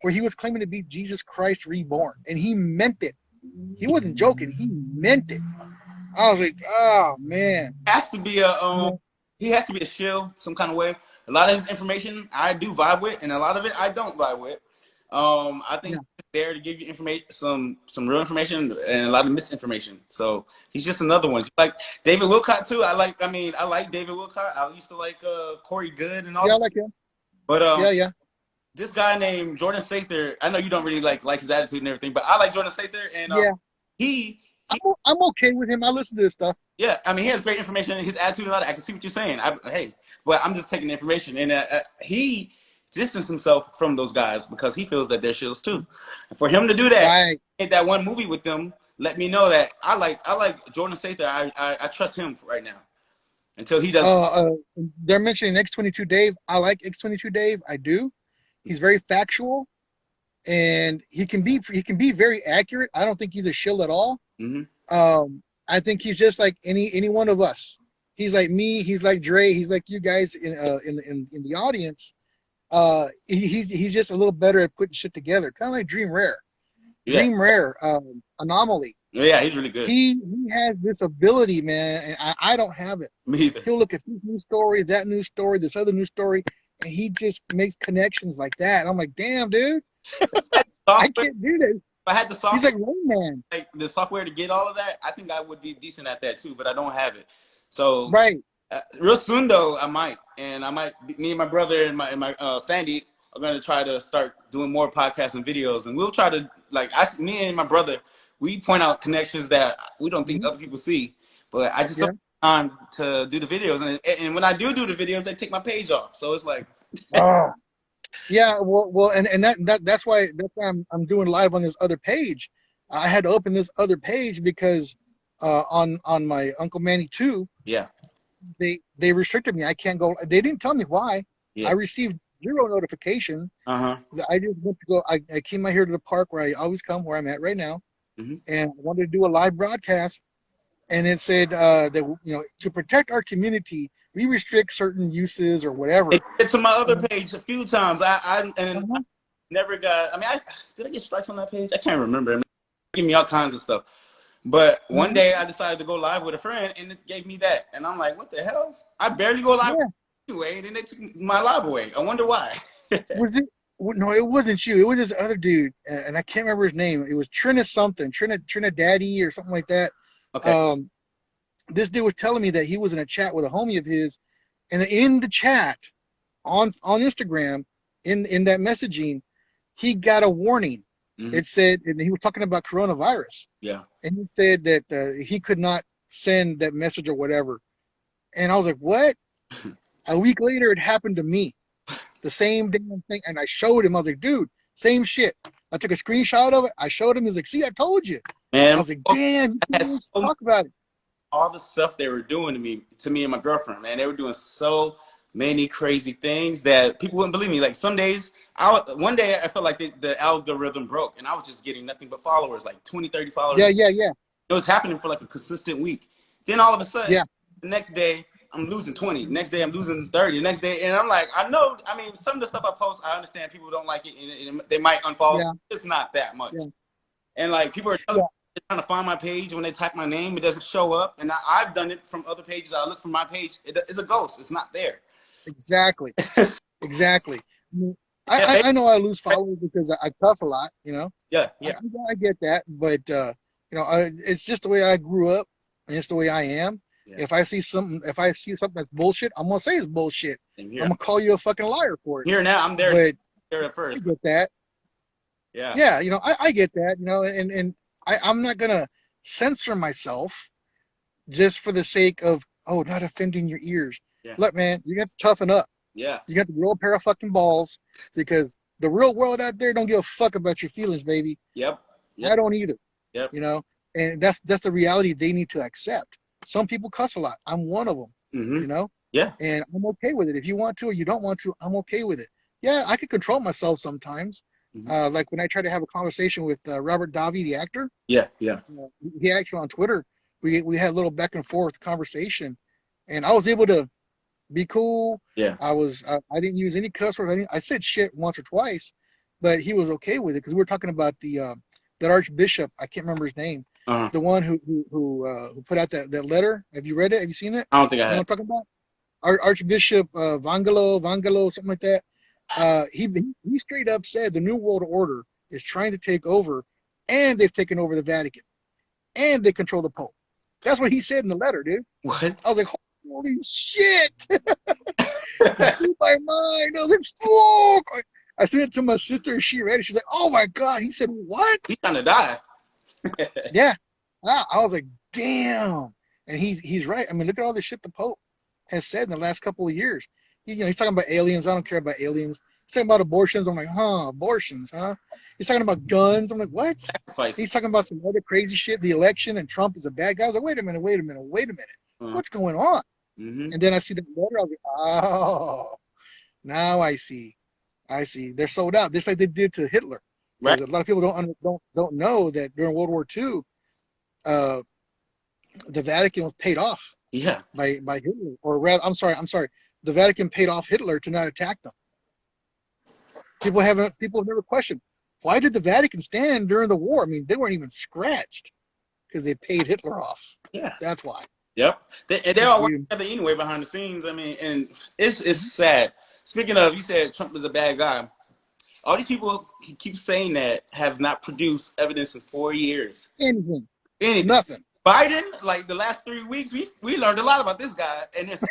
where he was claiming to be Jesus Christ reborn, and he meant it. He wasn't joking; he meant it. I was like, oh man. Has to be he has to be a shill some kind of way. A lot of his information I do vibe with, and a lot of it I don't vibe with. I think he's there to give you information, some real information, and a lot of misinformation. So he's just another one. Just like David Wilcott too. I like David Wilcott. I used to like Corey Good and all. Yeah, I like him. But yeah. This guy named Jordan Sather. I know you don't really like his attitude and everything, but I like Jordan Sather, and I'm okay with him. I listen to his stuff. Yeah, I mean, he has great information and his attitude and all that. I can see what you're saying. But I'm just taking the information, and he distanced himself from those guys because he feels that they're shills too. And for him to do that, make that one movie with them, let me know that I like Jordan Sather. I trust him right now until he does. They're mentioning X22 Dave. I like X22 Dave. I do. He's very factual. and he can be very accurate. I don't think he's a shill at all. I think he's just like any one of us. He's like me. He's like Dre. He's like you guys in the audience. He's just a little better at putting shit together, kind of like Dream Rare. Yeah. Dream Rare, Anomaly. Yeah, he's really good. He has this ability, man, and I don't have it. Me either. He'll look at this news story, that news story, this other news story, and he just makes connections like that. And I'm like, damn, dude, I can't do this. If I had the software, he's like Rain Man. Like the software to get all of that, I think I would be decent at that too, but I don't have it. So right. Real soon though, I might, me and my brother and my Sandy are gonna try to start doing more podcasts and videos, and we'll try to me and my brother, we point out connections that we don't think other people see, but I just don't have time to do the videos, and when I do the videos, they take my page off, so it's like, oh. Yeah, well, and that's why I'm doing live on this other page. I had to open this other page because on my Uncle Manny 2, they restricted me. I can't go. They didn't tell me why. I received 0 notification. I just went to go. I came out here to the park where I always come, where I'm at right now, and I wanted to do a live broadcast. And it said that to protect our community, we restrict certain uses or whatever. It's to my other page a few times. I never got. I mean, did I get strikes on that page? I can't remember. I mean, give me all kinds of stuff. But one day I decided to go live with a friend, and it gave me that. And I'm like, what the hell? I barely go live anyway, and then they took my live away. I wonder why. Was it? No, it wasn't you. It was this other dude, and I can't remember his name. It was Trinidaddy or something like that. Okay. This dude was telling me that he was in a chat with a homie of his, and in the chat on Instagram, in that messaging, he got a warning. It said, and he was talking about coronavirus. Yeah. And he said that he could not send that message or whatever. And I was like, what? A week later, it happened to me. The same damn thing. And I showed him. I was like, dude, same shit. I took a screenshot of it. I showed him. He's like, see, I told you. Man, I was like, damn, let's talk about it. All the stuff they were doing to me and my girlfriend, man, they were doing so many crazy things that people wouldn't believe me. Like some days, one day I felt like the algorithm broke, and I was just getting nothing but followers, like 20, 30 followers. Yeah. It was happening for like a consistent week. Then all of a sudden, the next day, I'm losing 20. The next day, I'm losing 30. The next day, and I'm like, I know, I mean, some of the stuff I post, I understand people don't like it, and they might unfollow. Yeah. It's not that much. Yeah. And like people are trying to find my page. When they type my name, it doesn't show up. And I've done it from other pages. I look from my page. It's a ghost. It's not there. Exactly. I know I lose followers because I cuss a lot, Yeah. I get that. But, it's just the way I grew up, and it's the way I am. Yeah. If I see something that's bullshit, I'm going to say it's bullshit. I'm going to call you a fucking liar for it. Here now, I'm there. But there at first. I get that. Yeah. Yeah, I get that, and I'm not going to censor myself just for the sake of, not offending your ears. Yeah. Look, man, you got to toughen up. Yeah. You got to grow a pair of fucking balls because the real world out there don't give a fuck about your feelings, baby. Yep. I don't either. Yep. And that's the reality they need to accept. Some people cuss a lot. I'm one of them, Yeah. And I'm okay with it. If you want to or you don't want to, I'm okay with it. Yeah, I can control myself sometimes. Like when I try to have a conversation with Robert Davi, the actor. Yeah. He actually on Twitter, we had a little back and forth conversation, and I was able to be cool. Yeah. I didn't use any cuss words. I said shit once or twice, but he was okay with it because we were talking about that Archbishop. I can't remember his name. The one who put out that letter. Have you read it? Have you seen it? I don't think I have. You know what I'm talking about? Archbishop Vangelo, something like that. He straight up said the New World Order is trying to take over, and they've taken over the Vatican, and they control the Pope. That's what he said in the letter, dude. What? I was like, holy shit! Blew my mind. I was like, fuck! I sent it to my sister. She read it. She's like, oh my god. He said, what? He's gonna die. Yeah. I was like, damn. And he's right. I mean, look at all the shit the Pope has said in the last couple of years. He's talking about aliens. I don't care about aliens. He's talking about abortions. I'm like, abortions, huh? He's talking about guns. I'm like, what? Sacrifice. He's talking about some other crazy shit, the election, and Trump is a bad guy. I was like, wait a minute. What's going on? And then I see the letter. I was like, oh, now I see. They're sold out, just like they did to Hitler. Because a lot of people don't know that during World War II, the Vatican was paid off. Yeah. By Hitler, or rather, I'm sorry, the Vatican paid off Hitler to not attack them. People have never questioned, why did the Vatican stand during the war? I mean, they weren't even scratched because they paid Hitler off. Yeah, that's why. Yep, they all work together anyway behind the scenes. I mean, and it's sad. Speaking of, you said Trump is a bad guy. All these people keep saying that have not produced evidence in 4 years. Anything. Nothing. Biden, like the last 3 weeks, we learned a lot about this guy, and it's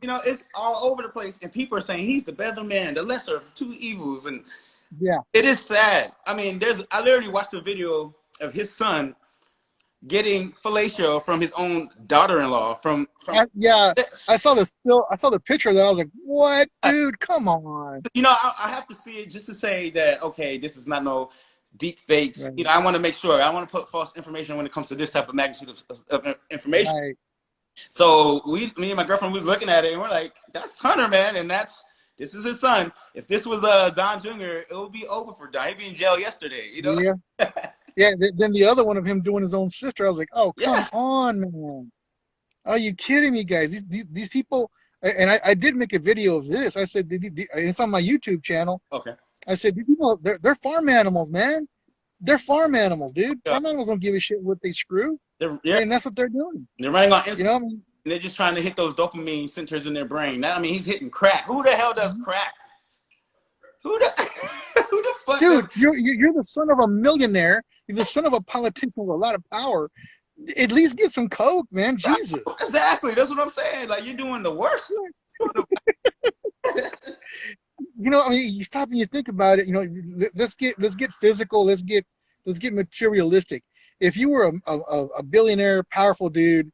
it's all over the place, and people are saying he's the better man, the lesser of two evils, and it is sad. I mean, I literally watched a video of his son getting fellatio from his own daughter-in-law. I saw the picture of that. I was like, what, dude? Come on. I have to see it just to say that, okay, this is not no deep fakes. Right. I want to make sure. I want to put false information when it comes to this type of magnitude of information. Right. So me and my girlfriend was looking at it, and we're like, that's Hunter, man, and this is his son. If this was Don Jr., it would be over for Don. He'd be in jail yesterday, Yeah. Yeah, then the other one of him doing his own sister, I was like, oh, come on, man. Are you kidding me, guys? These people, and I did make a video of this. I said, it's on my YouTube channel. Okay. I said, these people, they're farm animals, man. They're farm animals, dude. Yeah. Farm animals don't give a shit what they screw. And that's what they're doing. They're running on Instagram. You know what I mean? And they're just trying to hit those dopamine centers in their brain. Now, I mean, he's hitting crack. Who the hell does crack? Who the fuck? Dude, you're the son of a millionaire. You're the son of a politician with a lot of power. At least get some coke, man. Jesus. Exactly. That's what I'm saying. Like, you're doing the worst. I mean, you stop and you think about it. Let's get physical. Let's get materialistic. If you were a billionaire, powerful dude,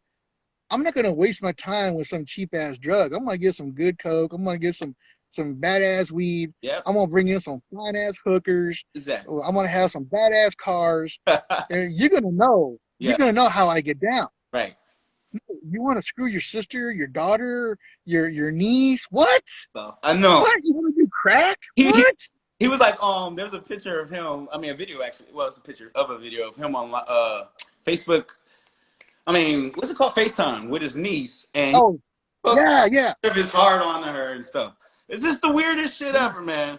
I'm not gonna waste my time with some cheap ass drug. I'm gonna get some good coke. I'm gonna get some badass weed. Yep. I'm gonna bring in some fine ass hookers. Exactly. I'm gonna have some badass cars. And you're gonna know. Yeah. You're gonna know how I get down. Right. You want to screw your sister, your daughter, your niece? What? I know. What? You want to do crack? What? He was like, there's a picture of him. I mean, a video actually. Well, it's a picture of a video of him on Facebook. I mean, what's it called? FaceTime with his niece. And yeah. His heart on her and stuff. It's just the weirdest shit ever, man.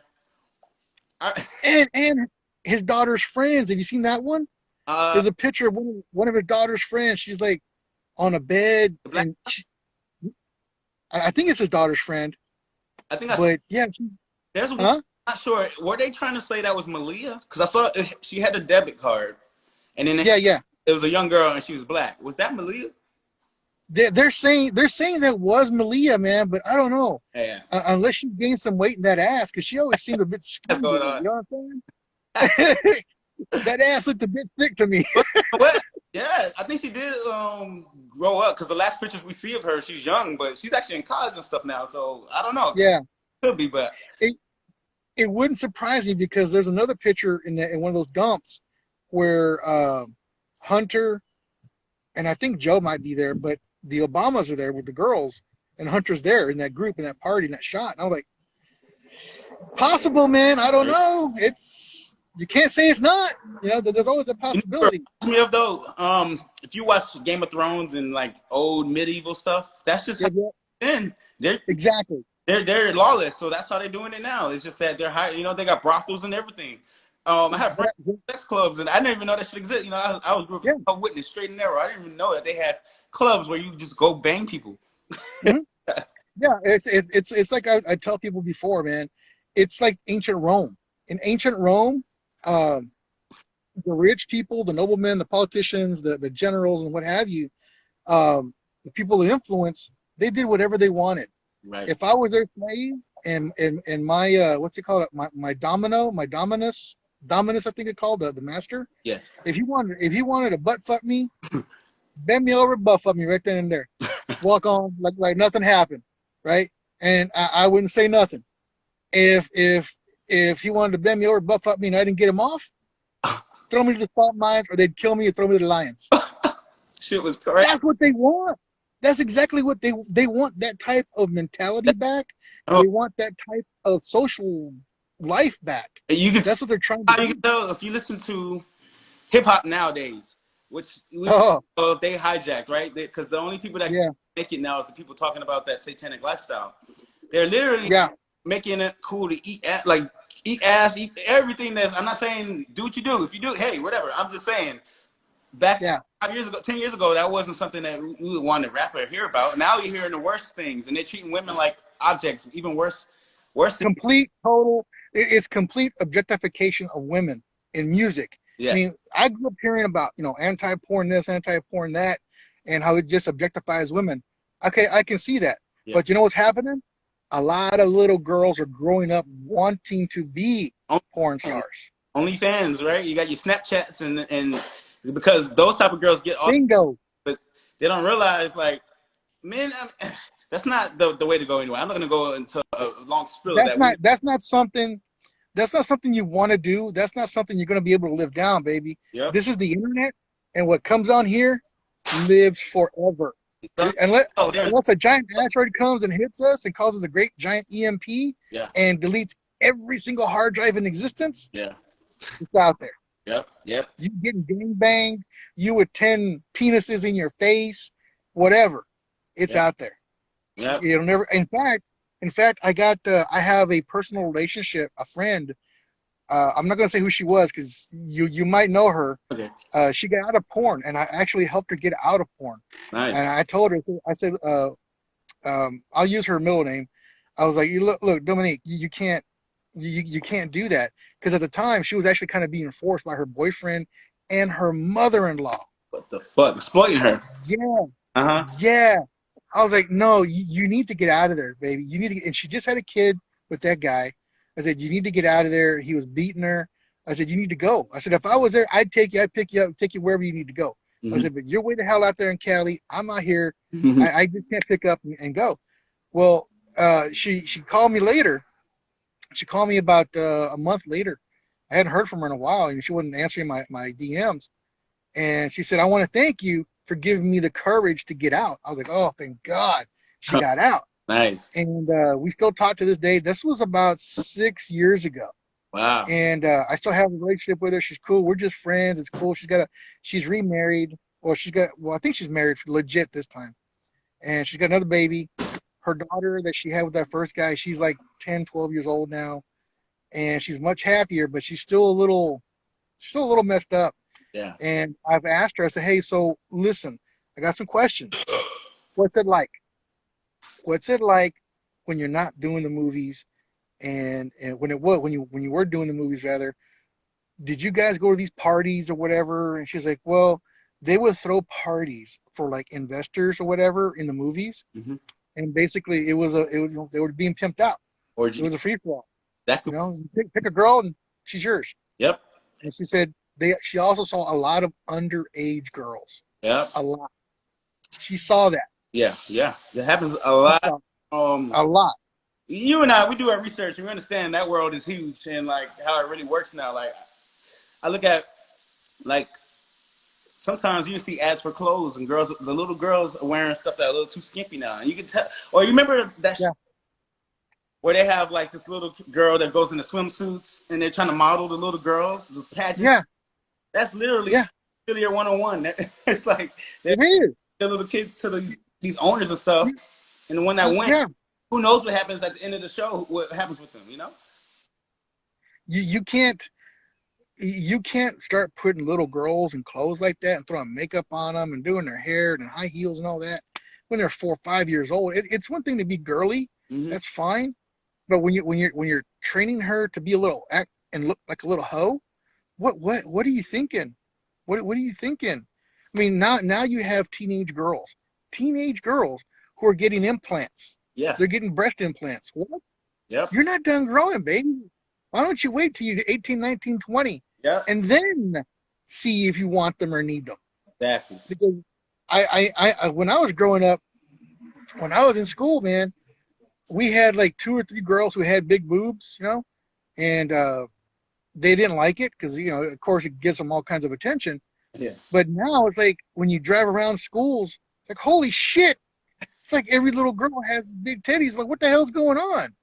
And his daughter's friends. Have you seen that one? There's a picture of one of his daughter's friends. She's like on a bed. And I think it's his daughter's friend. I think there's one. I'm not sure. Were they trying to say that was Malia? Because I saw she had a debit card. And then it was a young girl and she was black. Was that Malia? They're saying that was Malia, man, but I don't know. Yeah. Unless she gained some weight in that ass, because she always seemed a bit skinny. You know what I'm saying? That ass looked a bit thick to me. What? Yeah, I think she did grow up, because the last pictures we see of her, she's young, but she's actually in college and stuff now. So I don't know. Yeah, could be, but it wouldn't surprise me, because there's another picture in one of those dumps where Hunter and I think Joe might be there, but the Obamas are there with the girls, and Hunter's there in that group, in that party, in that shot. And I was like, possible, man. I don't know. You can't say it's not. There's always a possibility. Me of though, if you watch Game of Thrones and like old medieval stuff, that's just then they're exactly they're lawless. So that's how they're doing it now. It's just that they're high. They got brothels and everything. I have friends with sex clubs, and I didn't even know that should exist. I was a witness, straight and narrow. I didn't even know that they had clubs where you just go bang people. Mm-hmm. Yeah, it's like I tell people before, man. It's like ancient Rome. In ancient Rome, the rich people, the noblemen, the politicians, the generals, and what have you, the people of influence, they did whatever they wanted. Right. If I was their slave and my what's it called, my dominus, I think it's called, the master. Yes. If he wanted to butt fuck me, bend me over, butt fuck me right then and there. Walk on like nothing happened, right? And I wouldn't say nothing. If he wanted to bend me over, butt fuck me, and I didn't get him off, throw me to the salt mines, or they'd kill me and throw me to the lions. Shit was correct. That's what they want. That's exactly what they want. That type of mentality back. They want that type of social life back. You can That's what they're trying to do. you can tell if you listen to hip hop nowadays, which we they hijacked, right? Because the only people that make it now is the people talking about that satanic lifestyle. They're literally making it cool to eat eat ass, eat everything. That's, I'm not saying do what you do. If you do, hey, whatever. I'm just saying back 5 years ago, 10 years ago, that wasn't something that we would want to rap or hear about. Now you're hearing the worst things, and they're treating women like objects, even worse. Complete, total. It's complete objectification of women in music. Yeah. I mean, I grew up hearing about, anti-porn this, anti-porn that, and how it just objectifies women. Okay, I can see that. Yeah. But you know what's happening? A lot of little girls are growing up wanting to be porn stars. OnlyFans, right? You got your Snapchats and because those type of girls get off. Bingo. But they don't realize, like, men, that's not the way to go anyway. I'm not going to go into a long spiel. That's not something you want to do. That's not something you're going to be able to live down, baby. Yep. This is the internet, and what comes on here lives forever. Unless a giant asteroid comes and hits us and causes a great giant EMP and deletes every single hard drive in existence, it's out there. Yep. You getting gangbanged, you with 10 penises in your face, whatever. It's out there. Yep. It'll never. In fact, I have a personal relationship, a friend. I'm not going to say who she was because you might know her. Okay. She got out of porn, and I actually helped her get out of porn. Nice. And I told her, I said, I'll use her middle name. I was like, look, Dominique, you can't do that, because at the time she was actually kind of being forced by her boyfriend and her mother-in-law. What the fuck? Exploiting her. Yeah. Yeah. I was like, no, you need to get out of there, baby. You need to. And she just had a kid with that guy. I said, you need to get out of there. He was beating her. I said, you need to go. I said, if I was there, I'd pick you up, take you wherever you need to go. Mm-hmm. I said, but you're way the hell out there in Cali. I'm out here. Mm-hmm. I just can't pick up and go. Well, she called me later. She called me about a month later. I hadn't heard from her in a while, and she wasn't answering my DMs. And she said, I want to thank you for giving me the courage to get out. I was like, oh, thank God she got out. Nice. And we still talk to this day. This was about 6 years ago. Wow. And I still have a relationship with her. She's cool. We're just friends. It's cool. She's remarried. I think she's married legit this time. And she's got another baby. Her daughter that she had with that first guy, she's like 10, 12 years old now. And she's much happier, but she's still a little messed up. Yeah. And I've asked her, I said, hey, so listen, I got some questions. What's it like? What's it like when you're not doing the movies, and when you were doing the movies, rather? Did you guys go to these parties or whatever? And she's like, well, they would throw parties for like investors or whatever in the movies, mm-hmm. and basically it was they were being pimped out. It was a free for all. You pick a girl and she's yours. Yep. And she said she also saw a lot of underage girls. Yep. A lot. She saw that. Yeah. It happens a lot. A lot. You and I, we do our research and we understand that world is huge and like how it really works now. Like I look at like sometimes you see ads for clothes and the little girls are wearing stuff that's a little too skimpy now. And you can tell, or you remember that where they have like this little girl that goes in the swimsuits and they're trying to model the little girls, this pageant. Yeah. That's literally Failure 101. It's like they're the little kids to these owners and stuff. And the one that went, who knows what happens at the end of the show, what happens with them, you know? You can't start putting little girls in clothes like that and throwing makeup on them and doing their hair and high heels and all that when they're 4 or 5 years old. It's one thing to be girly, mm-hmm. that's fine. But when you're training her to be a little act and look like a little hoe, what are you thinking? What are you thinking? I mean, now you have teenage girls who are getting implants. Yeah, they're getting breast implants. What? Yep. You're not done growing, baby. Why don't you wait till you're 18, 19, 20, and then see if you want them or need them? Exactly. Because I when I was growing up, when I was in school, man, we had like 2 or 3 girls who had big boobs, and they didn't like it because, of course, it gives them all kinds of attention. Yeah. But now it's like when you drive around schools, it's like, holy shit. It's like every little girl has big titties. Like, what the hell's going on?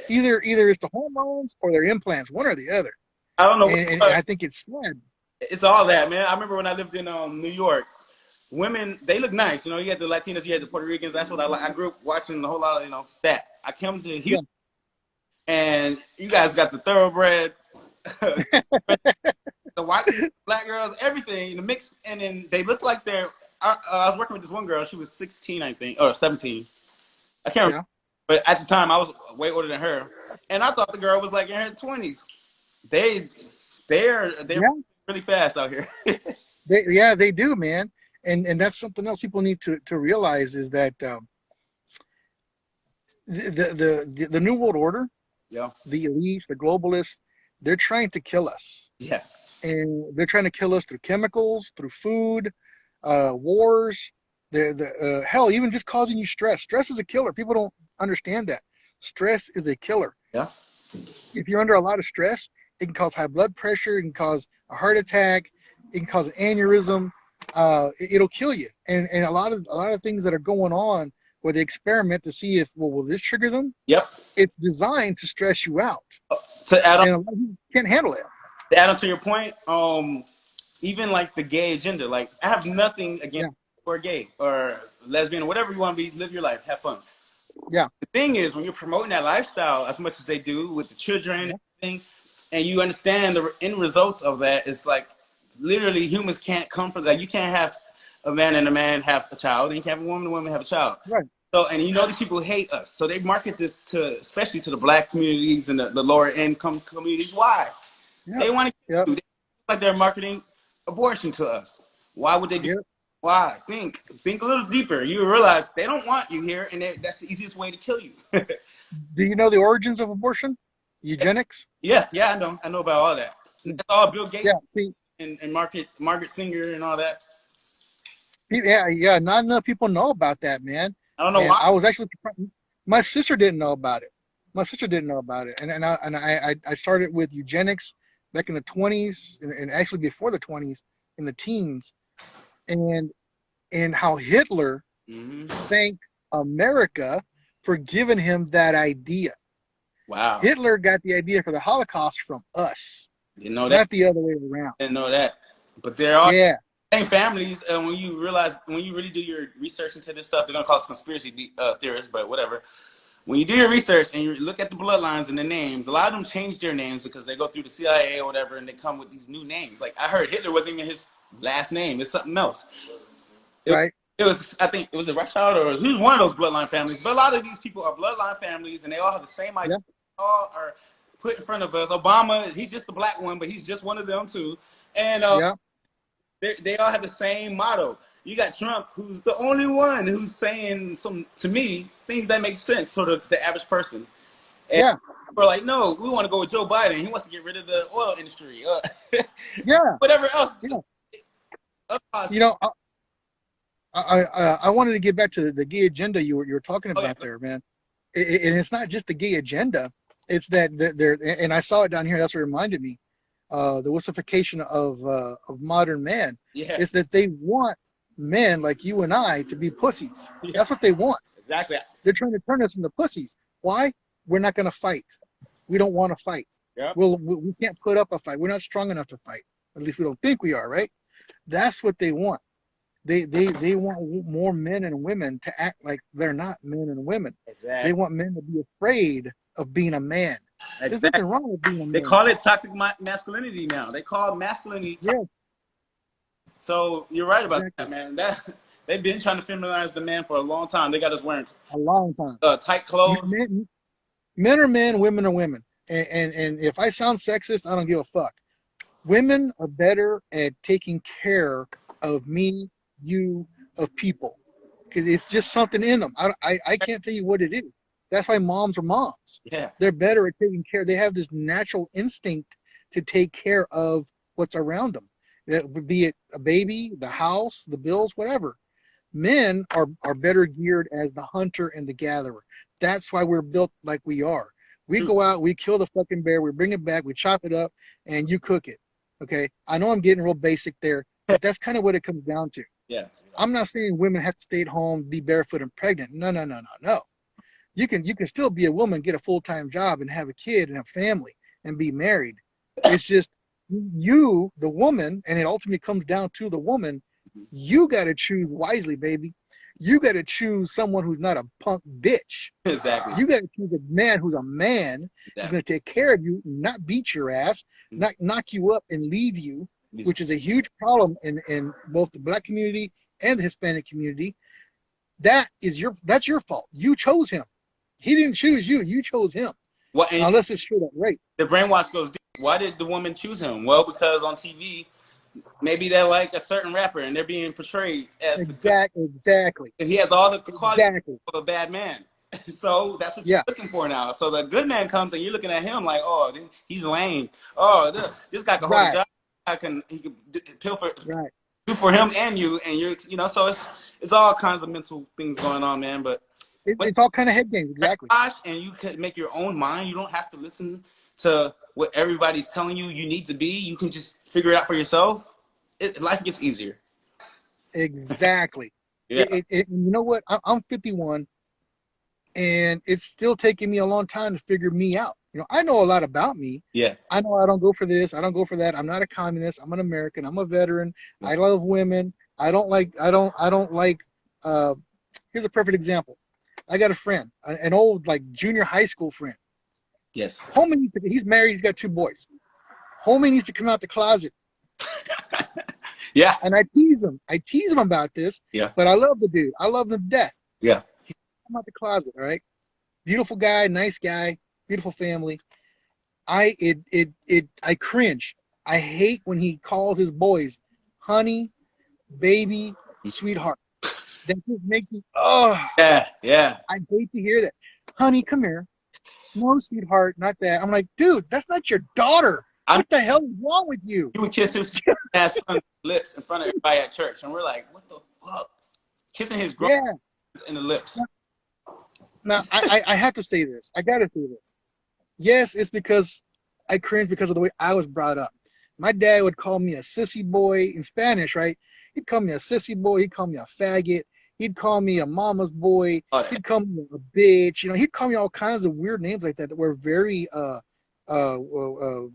Either it's the hormones or their implants, one or the other. I don't know. And I think it's sad. It's all that, man. I remember when I lived in New York. Women, they look nice. You know, you had the Latinas, you had the Puerto Ricans. That's what I like. I grew up watching a whole lot of, that. I came to Yeah. Houston, and you guys got the thoroughbred, the white, black girls, everything, the mix. And then they look like they're. I was working with this one girl. She was 16, I think, or 17. I can't remember. But at the time, I was way older than her. And I thought the girl was like in her 20s. They're really fast out here. They do, man. And that's something else people need to realize is that the New World Order, Yeah. the elites, the globalists, they're trying to kill us. Yeah. And they're trying to kill us through chemicals, through food, wars. Hell, even just causing you stress. Stress is a killer. People don't understand that. Stress is a killer. Yeah. If you're under a lot of stress, it can cause high blood pressure. It can cause a heart attack. It can cause an aneurysm. It'll kill you. And a lot of things that are going on where they experiment to see if, well, will this trigger them? Yep. It's designed to stress you out. To add on, and a lot of people can't handle it. To add on to your point, even like the gay agenda, like I have nothing against or gay or lesbian or whatever you want to be, live your life, have fun. Yeah. The thing is, when you're promoting that lifestyle as much as they do with the children and everything, and you understand the end results of that, it's like literally humans can't come from that. You can't have a man and a man have a child, and you can't have a woman and a woman have a child. Right. So, and these people hate us. So they market this to, especially to the black communities and the lower income communities. Why? Yep. They want to do like they're marketing abortion to us. Why would they do? Why? Think a little deeper. You realize they don't want you here, and that's the easiest way to kill you. Do you know the origins of abortion? Eugenics? Yeah, I know about all that. It's all Bill Gates and Margaret Singer and all that. Yeah. Not enough people know about that, man. I don't know why. I was actually, my sister didn't know about it. And I started with eugenics back in the 20s, and actually before the 20s, in the teens, and how Hitler thanked America for giving him that idea. Wow. Hitler got the idea for the Holocaust from us. Didn't know that. Not the other way around. Didn't know that. But there are same families, and when you really do your research into this stuff, they're gonna call it conspiracy theorists, but whatever. When you do your research and you look at the bloodlines and the names, a lot of them change their names because they go through the CIA or whatever, and they come with these new names. Like I heard Hitler wasn't even his last name; it's something else. It was, I think, it was a Rothschild or he was one of those bloodline families. But a lot of these people are bloodline families, and they all have the same idea. All are put in front of us. Obama, he's just the black one, but he's just one of them too. And they all have the same motto. You got Trump, who's the only one who's saying some, to me, things that make sense, sort of the average person. And we're like, no, we want to go with Joe Biden. He wants to get rid of the oil industry. Whatever else. You know, I wanted to get back to the gay agenda you were talking about there, man. And it's not just the gay agenda. It's that they're, and I saw it down here. That's what reminded me. The wussification of modern man. Yeah. Is that they want men like you and I to be pussies. That's what they want. Exactly. They're trying to turn us into pussies. Why? We're not going to fight. We don't want to fight. Yep. We can't put up a fight. We're not strong enough to fight. At least we don't think we are, right? That's what they want. They want more men and women to act like they're not men and women. Exactly. They want men to be afraid of being a man. Exactly. There's nothing wrong with being a man. They call it toxic masculinity now. They call masculinity toxic. Yeah. So you're right about that, man. They've been trying to feminize the man for a long time. They got us wearing a long time tight clothes. Men are men, women are women. And if I sound sexist, I don't give a fuck. Women are better at taking care of me, you, of people, because it's just something in them. I can't tell you what it is. That's why moms are moms. Yeah, they're better at taking care. They have this natural instinct to take care of what's around them. That would be it a baby, the house, the bills, whatever. Men are better geared as the hunter and the gatherer. That's why we're built like we are. We go out, we kill the fucking bear, we bring it back, we chop it up, and you cook it. Okay, I know I'm getting real basic there, but that's kind of what it comes down to. Yeah. I'm not saying women have to stay at home, be barefoot and pregnant. No. You can still be a woman, get a full-time job, and have a kid and a family and be married. It's just you, the woman, and it ultimately comes down to the woman. You got to choose wisely, baby. You got to choose someone who's not a punk bitch. Exactly. You got to choose a man who's a man, who's going to take care of you, not beat your ass, not knock you up and leave you, which is a huge problem in both the black community and the Hispanic community. That's your fault. You chose him. He didn't choose you. You chose him. Well, unless it's straight up rape. The brainwash goes deep. Why did the woman choose him? Well, because on TV, maybe they like a certain rapper and they're being portrayed as exactly. And he has all the qualities of a bad man. So that's what you're looking for now. So the good man comes and you're looking at him like, oh, he's lame. Oh, this guy can hold a job. He can do for him and you, and you're, so it's all kinds of mental things going on, man. But it's all kind of head games, exactly. And you can make your own mind. You don't have to listen to what everybody's telling you need to be. You can just figure it out for yourself. Life gets easier. Exactly. Yeah. You know what? I'm 51, and it's still taking me a long time to figure me out. I know a lot about me. Yeah. I know I don't go for this. I don't go for that. I'm not a communist. I'm an American. I'm a veteran. Yeah. I love women. I don't like. Here's a perfect example. I got a friend, an old junior high school friend. Yes. Homie, he's married. He's got 2 boys. Homie needs to come out the closet. Yeah. And I tease him. About this. Yeah. But I love the dude. I love him to death. Yeah. He come out the closet. All right. Beautiful guy, nice guy, beautiful family. I cringe. I hate when he calls his boys honey, baby, sweetheart. That just makes me Yeah. I hate to hear that. Honey, come here. No, sweetheart, not that. I'm like, dude, that's not your daughter. What the hell is wrong with you? He would kiss his son's lips in front of everybody at church, and we're like, what the fuck? Kissing his girlfriend in the lips. Now, I have to say this. I got to say this. Yes, it's because I cringe because of the way I was brought up. My dad would call me a sissy boy in Spanish, right? He'd call me a sissy boy. He'd call me a faggot. He'd call me a mama's boy. He'd call me a bitch. He'd call me all kinds of weird names like that were very homophobic.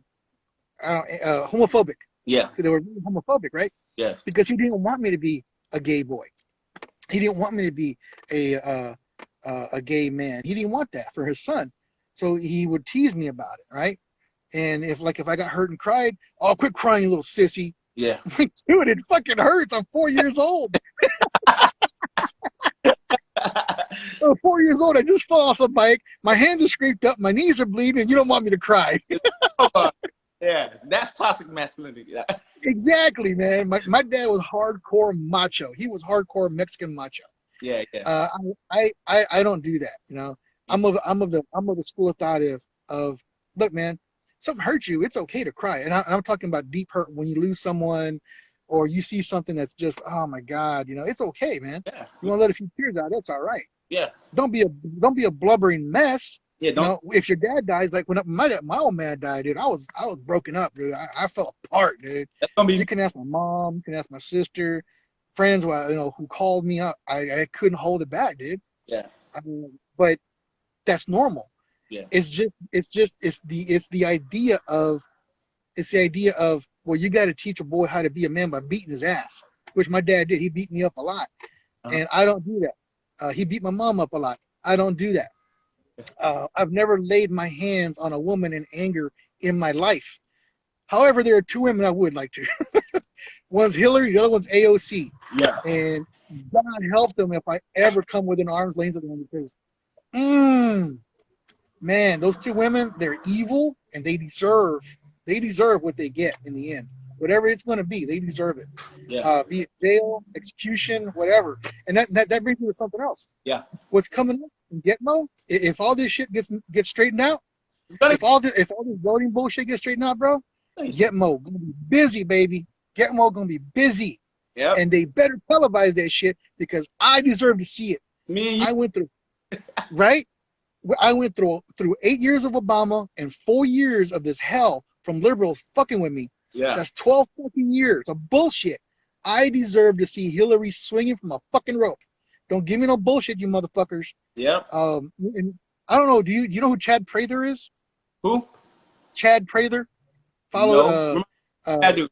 Yeah. They were really homophobic, right? Yes. Because he didn't want me to be a gay boy. He didn't want me to be a gay man. He didn't want that for his son. So he would tease me about it, right? And if I got hurt and cried, oh, quit crying, you little sissy. Yeah. Like, dude, it fucking hurts. I'm 4 years old. I'm 4 years old. I just fell off the bike. My hands are scraped up. My knees are bleeding. And you don't want me to cry. Yeah, that's toxic masculinity. Exactly, man. My dad was hardcore macho. He was hardcore Mexican macho. Yeah. I don't do that. I'm of the school of thought of look, man, something hurts you. It's okay to cry, and I'm talking about deep hurt when you lose someone, or you see something that's just, oh my God, it's okay, man. Yeah. You want to let a few tears out? That's all right. Yeah. Don't be a blubbering mess. Yeah. Don't. If your dad dies, like when my old man died, dude, I was broken up, dude. I fell apart, dude. You can ask my mom. You can ask my sister, friends, who called me up. I couldn't hold it back, dude. Yeah. But that's normal. Yeah. It's the idea of well, you got to teach a boy how to be a man by beating his ass, which my dad did. He beat me up a lot, and I don't do that. He beat my mom up a lot. I don't do that. I've never laid my hands on a woman in anger in my life. However, there are 2 women I would like to. One's Hillary, the other one's AOC. Yeah. And God help them if I ever come within arm's length of them, because, man, those 2 women, they're evil, and they deserve what they get in the end. Whatever it's going to be, they deserve it. Yeah. Be it jail, execution, whatever. And that brings me to something else. Yeah. What's coming up in Gitmo? If all this shit gets straightened out, if all this voting bullshit gets straightened out, bro, Gitmo gonna be busy, baby. Gitmo gonna be busy. Yeah. And they better televise that shit, because I deserve to see it. Me. I went through, right? I went through 8 years of Obama and 4 years of this hell from liberals fucking with me. Yeah. That's 12 fucking years of bullshit. I deserve to see Hillary swinging from a fucking rope. Don't give me no bullshit, you motherfuckers. Yep. And I don't know. Do you know who Chad Prather is? Who? Chad Prather. Follow. No. Remember, I Uh, do.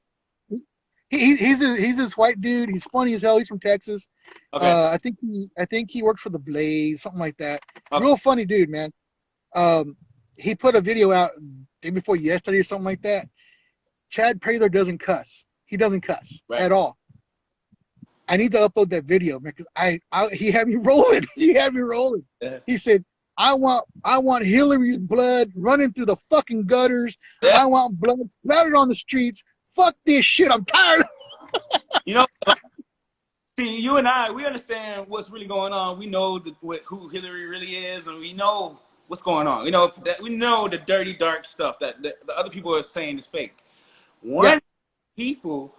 he's this white dude. He's funny as hell. He's from Texas. Okay. I think he worked for the Blaze, something like that. Okay. Real funny dude, man. He put a video out day before yesterday or something like that. Chad Prather doesn't cuss. He doesn't cuss at all. I need to upload that video, man, because he had me rolling. He had me rolling. Yeah. He said, I want Hillary's blood running through the fucking gutters. Yeah. I want blood splattered on the streets. Fuck this shit. I'm tired. You know, see, you and I, we understand what's really going on. We know who Hillary really is, and we know what's going on. You know, we know the dirty, dark stuff that the other people are saying is fake. Once people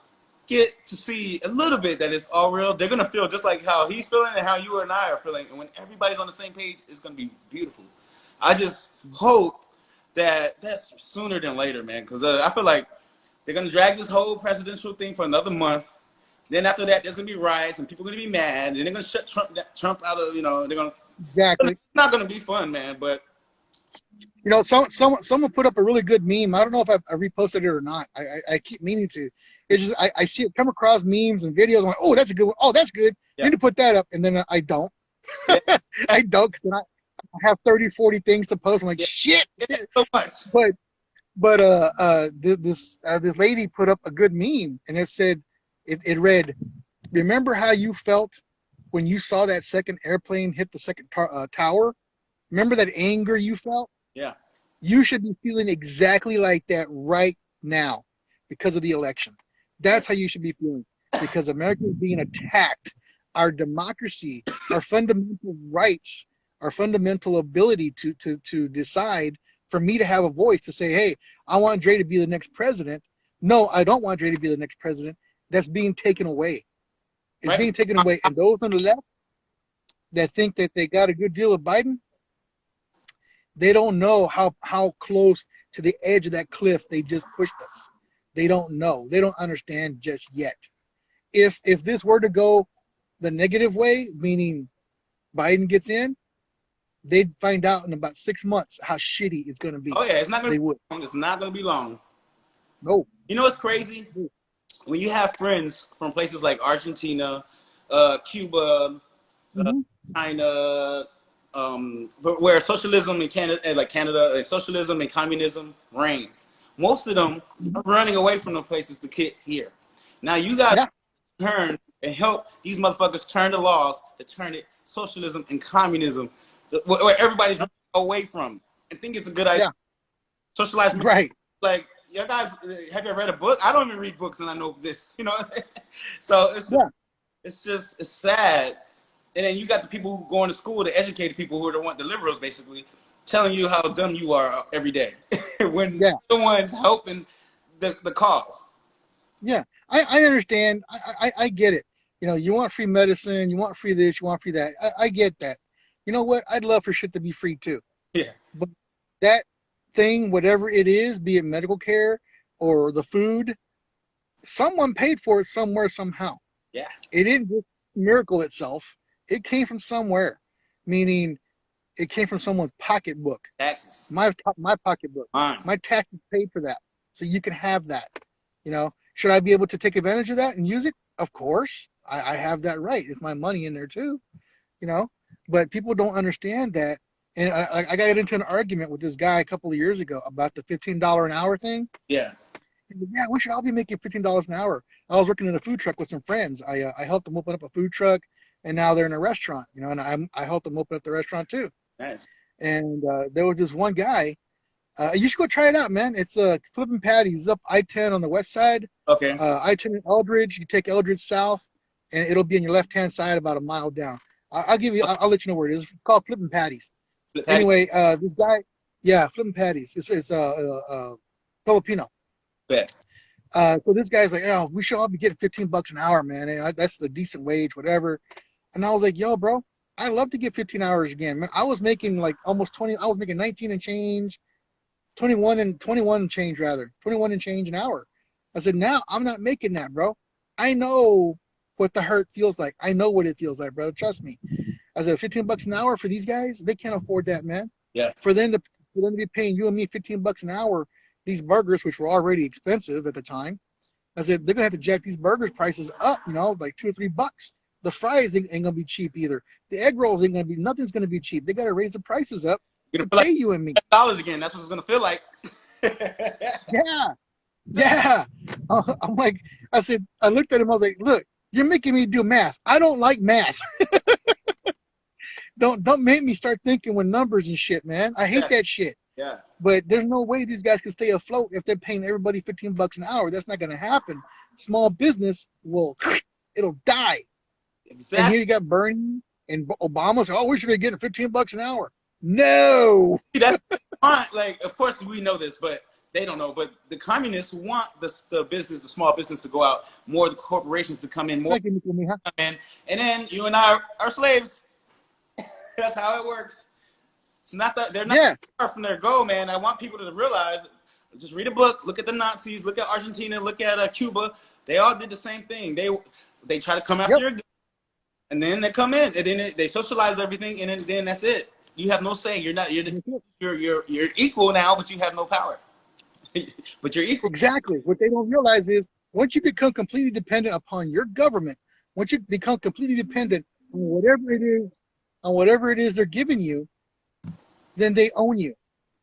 get to see a little bit that it's all real, they're gonna feel just like how he's feeling and how you and I are feeling. And when everybody's on the same page, it's gonna be beautiful. I just hope that that's sooner than later, man, because I feel like they're gonna drag this whole presidential thing for another month. Then after that, there's gonna be riots and people are gonna be mad, and they're gonna shut Trump out of, you know, they're gonna Exactly. It's not gonna be fun, man. But you know, someone put up a really good meme. I don't know if I reposted it or not. I keep meaning to. It's just I see it come across memes and videos. I'm like, oh, that's a good one. Oh, that's good. I need to put that up, and then I don't. I don't, because then I have 30, 40 things to post. I'm like, shit. So much. But this lady put up a good meme, and it said, it read, remember how you felt when you saw that second airplane hit the second tower? Remember that anger you felt? Yeah. You should be feeling exactly like that right now because of the election. That's how you should be feeling, because America is being attacked. Our democracy, our fundamental rights, our fundamental ability to decide, for me to have a voice to say, hey, I want Dre to be the next president. No, I don't want Dre to be the next president. That's being taken away. It's being taken away. And those on the left that think that they got a good deal with Biden, they don't know how close to the edge of that cliff they just pushed us. They don't know. They don't understand just yet. If this were to go the negative way, meaning Biden gets in, they'd find out in about 6 months how shitty it's going to be. Oh yeah, it's not going to be long. It's not going to be long. No. You know what's crazy? When you have friends from places like Argentina, Cuba, China, where socialism in Canada, like Canada, socialism and communism reigns. Most of them are running away from the places to get here. Now you got to turn and help these motherfuckers turn the laws to turn it socialism and communism, where everybody's running away from, and think it's a good idea. Yeah. Socialize, right? Like, you guys, have you read a book? I don't even read books, and I know this. You know, so it's sad. And then you got the people who go into school to educate the people who are the liberals, basically, telling you how dumb you are every day when the ones helping the cause. Yeah, I understand. I get it. You know, you want free medicine, you want free this, you want free that. I get that. You know what? I'd love for shit to be free too. Yeah. But that thing, whatever it is, be it medical care or the food, someone paid for it somewhere, somehow. Yeah. It didn't just miracle itself. It came from somewhere, meaning it came from someone's pocketbook. Taxes. My pocketbook. My taxes paid for that. So you can have that. You know, should I be able to take advantage of that and use it? Of course. I have that right. It's my money in there too. You know, but people don't understand that. And I got into an argument with this guy a couple of years ago about the $15 an hour thing. Yeah. Yeah, we should all be making $15 an hour. I was working in a food truck with some friends. I helped them open up a food truck, and now they're in a restaurant. You know, and I helped them open up the restaurant too. Nice. And there was this one guy. You should go try it out, man. It's Flippin' Patties up I-10 on the west side. Okay. I-10 in Eldridge. You take Eldridge south, and it'll be on your left-hand side about a mile down. I'll let you know where it is. It's called Flippin' Patties. Anyway, this guy, Flippin' Patties. It's Filipino. Yeah. So this guy's like, oh, we should all be getting $15 an hour, man. And that's the decent wage, whatever. And I was like, yo, bro, I'd love to get 15 hours again. Man, I was making like almost 20. I was making 19 and change, 21 and change an hour. I said, now I'm not making that, bro. I know what the hurt feels like. I know what it feels like, brother. Trust me. I said, $15 an hour for these guys, they can't afford that, man. Yeah. For them to be paying you and me $15 an hour, these burgers, which were already expensive at the time, I said they're gonna have to jack these burgers prices up, like $2 or $3. The fries ain't gonna be cheap either. The egg rolls ain't gonna be. Nothing's gonna be cheap. They gotta raise the prices up to pay you and me. $5 again. That's what it's gonna feel like. Yeah. I'm like, I said, I looked at him. I was like, look, you're making me do math. I don't like math. Don't make me start thinking with numbers and shit, man. I hate that shit. Yeah. But there's no way these guys can stay afloat if they're paying everybody $15 an hour. That's not gonna happen. Small business it'll die. Exactly. And here you got Bernie and Obama saying, we should be getting $15 an hour. No. That's like, of course we know this, but they don't know. But the communists want the small business to go out, more of the corporations to come in, more come in, and then you and I are slaves. That's how it works. It's not that they're not far from their goal, man. I want people to realize. Just read a book. Look at the Nazis. Look at Argentina. Look at Cuba. They all did the same thing. They try to come after your, and then they come in, and then they socialize everything, and then that's it. You have no say. You're equal now, but you have no power. But you're equal. Exactly. What they don't realize is once you become completely dependent upon your government, once you become completely dependent on whatever it is they're giving you, then they own you.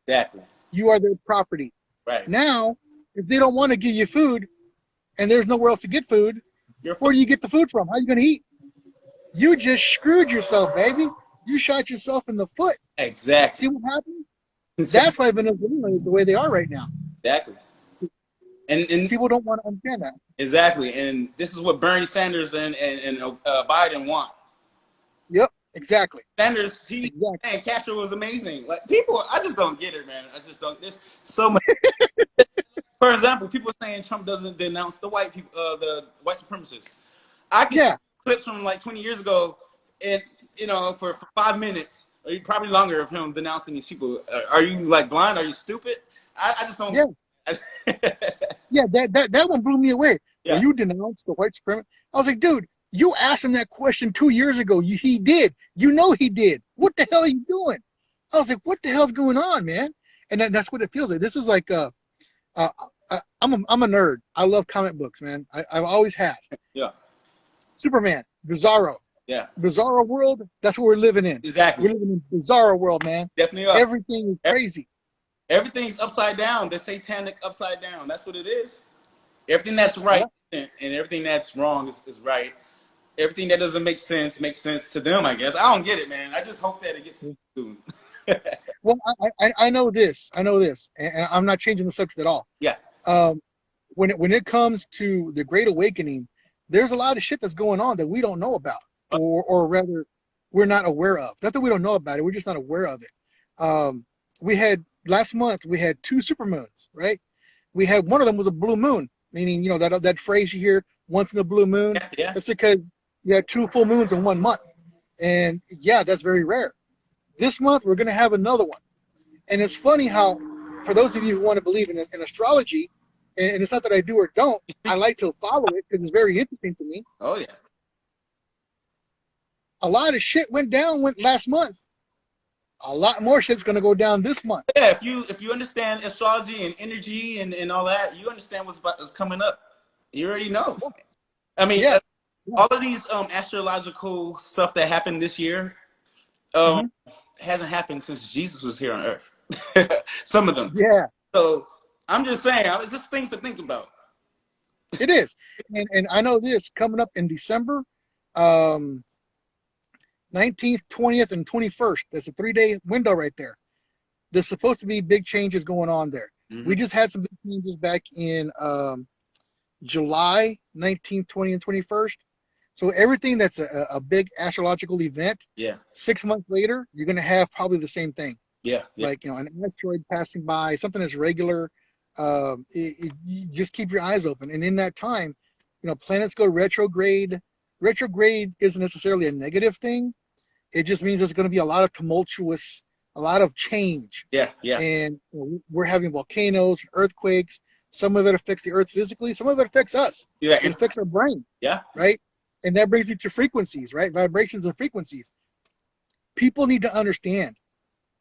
Exactly. You are their property. Right. Now, if they don't want to give you food and there's nowhere else to get food, where do you get the food from? How are you going to eat? You just screwed yourself, baby. You shot yourself in the foot. Exactly. See what happened? That's why Venezuela is the way they are right now. Exactly. And people don't want to understand that. Exactly. And this is what Bernie Sanders and Biden want. Yep. Exactly. Sanders, man, Castro was amazing. Like people, I just don't get it, man. I just don't. There's so much. For example, people are saying Trump doesn't denounce the white people, the white supremacists. I can clips from like 20 years ago, and for 5 minutes, or probably longer, of him denouncing these people. Are you like blind? Are you stupid? I just don't. Yeah. That one blew me away. Yeah. When you denounced the white supremacists, I was like, dude. You asked him that question 2 years ago. He did. You know he did. What the hell are you doing? I was like, what the hell's going on, man? And that's what it feels like. This is like I'm a nerd. I love comic books, man. I've always had. Yeah. Superman, Bizarro. Yeah. Bizarro world. That's what we're living in. Exactly. We're living in Bizarro world, man. Definitely are. Everything is crazy. Everything's upside down. The satanic upside down. That's what it is. Everything that's right and everything that's wrong is right. Everything that doesn't make sense makes sense to them, I guess. I don't get it, man. I just hope that it gets soon. Well, I know this. And I'm not changing the subject at all. Yeah. When it comes to the Great Awakening, there's a lot of shit that's going on that we don't know about, or rather, we're not aware of. Not that we don't know about it, we're just not aware of it. Last month, we had 2 supermoons, right? We had one of them was a blue moon, meaning, that phrase you hear, once in a blue moon. Yeah. That's because you had 2 full moons in 1 month. And that's very rare. This month, we're going to have another one. And it's funny how, for those of you who want to believe in astrology, and it's not that I do or don't, I like to follow it because it's very interesting to me. Oh, yeah. A lot of shit went last month. A lot more shit's going to go down this month. Yeah, if you understand astrology and energy and all that, you understand what's coming up. You already know. I mean, all of these astrological stuff that happened this year hasn't happened since Jesus was here on Earth. Some of them. Yeah. So I'm just saying, it's just things to think about. It is. And I know this coming up in December, 19th, 20th, and 21st. That's a 3-day window right there. There's supposed to be big changes going on there. Mm-hmm. We just had some big changes back in July 19th, 20th, and 21st. So everything that's a big astrological event, 6 months later, you're going to have probably the same thing. Yeah. Like, an asteroid passing by, something that's regular. You just keep your eyes open. And in that time, planets go retrograde. Retrograde isn't necessarily a negative thing. It just means there's going to be a lot of tumultuous, a lot of change. Yeah. And we're having volcanoes, earthquakes. Some of it affects the earth physically. Some of it affects us. Yeah. It affects our brain. Yeah. Right? And that brings you to frequencies, right? Vibrations and frequencies. people need to understand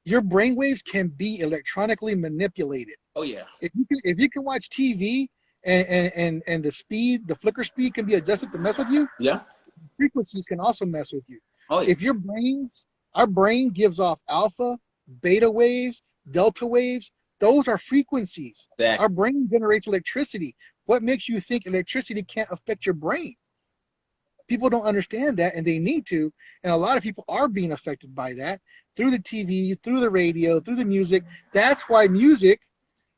your brainwaves can be electronically manipulated. Oh yeah. If you can watch TV and the flicker speed can be adjusted to mess with you. Yeah. Frequencies can also mess with you. Oh yeah. If our brain gives off alpha, beta waves, delta waves. Those are frequencies. Exactly. Our brain generates electricity. What makes you think electricity can't affect your brain? People don't understand that, and they need to. And a lot of people are being affected by that through the TV, through the radio, through the music. That's why music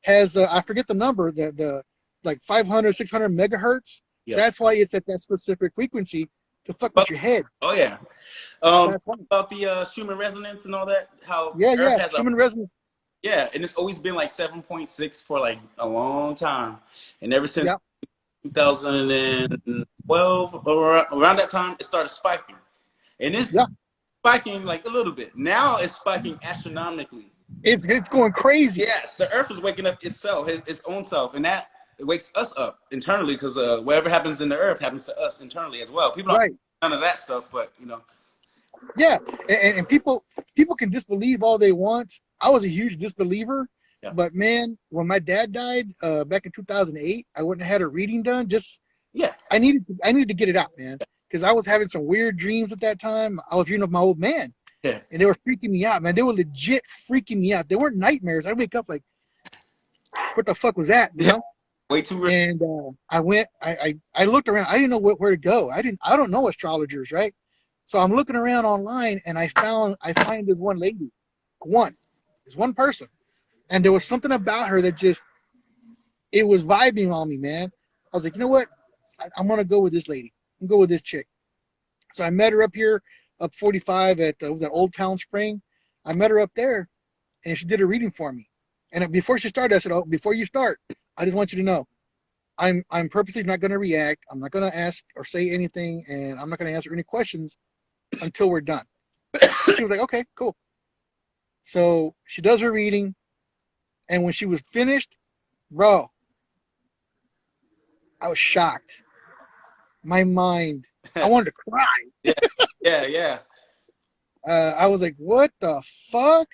has, I forget the number, the like 500, 600 megahertz. Yep. That's why it's at that specific frequency to fuck with your head. Oh, yeah. About the Schumann resonance and all that, how Earth has Schumann resonance. Yeah, and it's always been like 7.6 for like a long time. And ever since 2012, around that time, it started spiking. And it's spiking like a little bit. Now it's spiking astronomically. It's going crazy. Yes, the Earth is waking up itself, its own self. And that wakes us up internally because whatever happens in the Earth happens to us internally as well. People don't none of that stuff, but, you know. Yeah, and people can disbelieve all they want. I was a huge disbeliever, but man, when my dad died back in 2008, I wouldn't have had a reading done. I needed to get it out, man, because I was having some weird dreams at that time. I was dreaming of my old man, and they were freaking me out, man. They were legit freaking me out. They weren't nightmares. I wake up like, what the fuck was that? You know? Way too real. And I went. I looked around. I didn't know where to go. I don't know astrologers, right? So I'm looking around online, and I find this one lady, this one person, and there was something about her that it was vibing on me, man. I was like, you know what? I'm gonna go with this lady. I'm gonna go with this chick. So I met her up 45 at was that Old Town Spring. I met her up there, and she did a reading for me. And before she started, I said, "Oh, before you start, I just want you to know, I'm purposely not gonna react. I'm not gonna ask or say anything, and I'm not gonna answer any questions until we're done." She was like, "Okay, cool." So she does her reading, and when she was finished, bro, I was shocked. My mind, I wanted to cry. Yeah. I was like, what the fuck?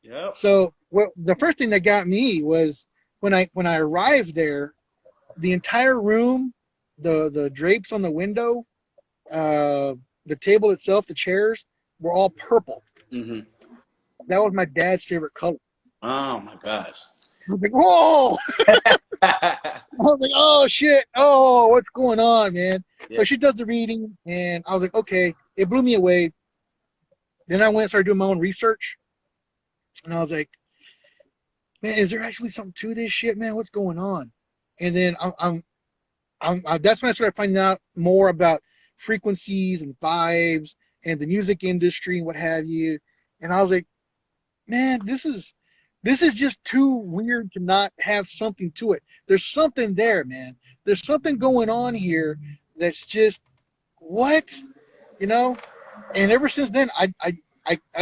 Yep. So the first thing that got me was when I arrived there, the entire room, the drapes on the window, the table itself, the chairs were all purple. Mm-hmm. That was my dad's favorite color. Oh my gosh. I was like, whoa! I was like, oh shit! Oh, what's going on, man? Yeah. So she does the reading, and I was like, okay. It blew me away. Then I went and started doing my own research, and I was like, man, is there actually something to this shit, man? What's going on? And then that's when I started finding out more about frequencies and vibes and the music industry and what have you. And I was like, man, this is just too weird to not have something to it. There's something there, man. There's something going on here that's just what, you know? And ever since then, I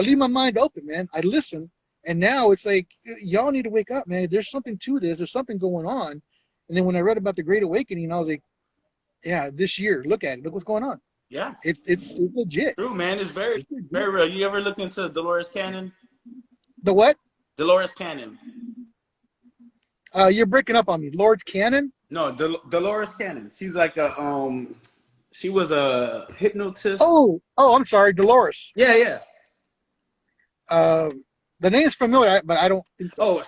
leave my mind open, man. I listen, and now it's like, y'all need to wake up, man. There's something to this. There's something going on. And then when I read about the Great Awakening, I was like, yeah, this year, look at it. Look what's going on. Yeah, it's legit. True, man. It's very real. You ever look into Dolores Cannon? The what? Dolores Cannon. You're breaking up on me. Lord's Cannon? No, Dolores Cannon. She's like she was a hypnotist. Oh, I'm sorry, Dolores. Yeah. The name's familiar, but I don't think so.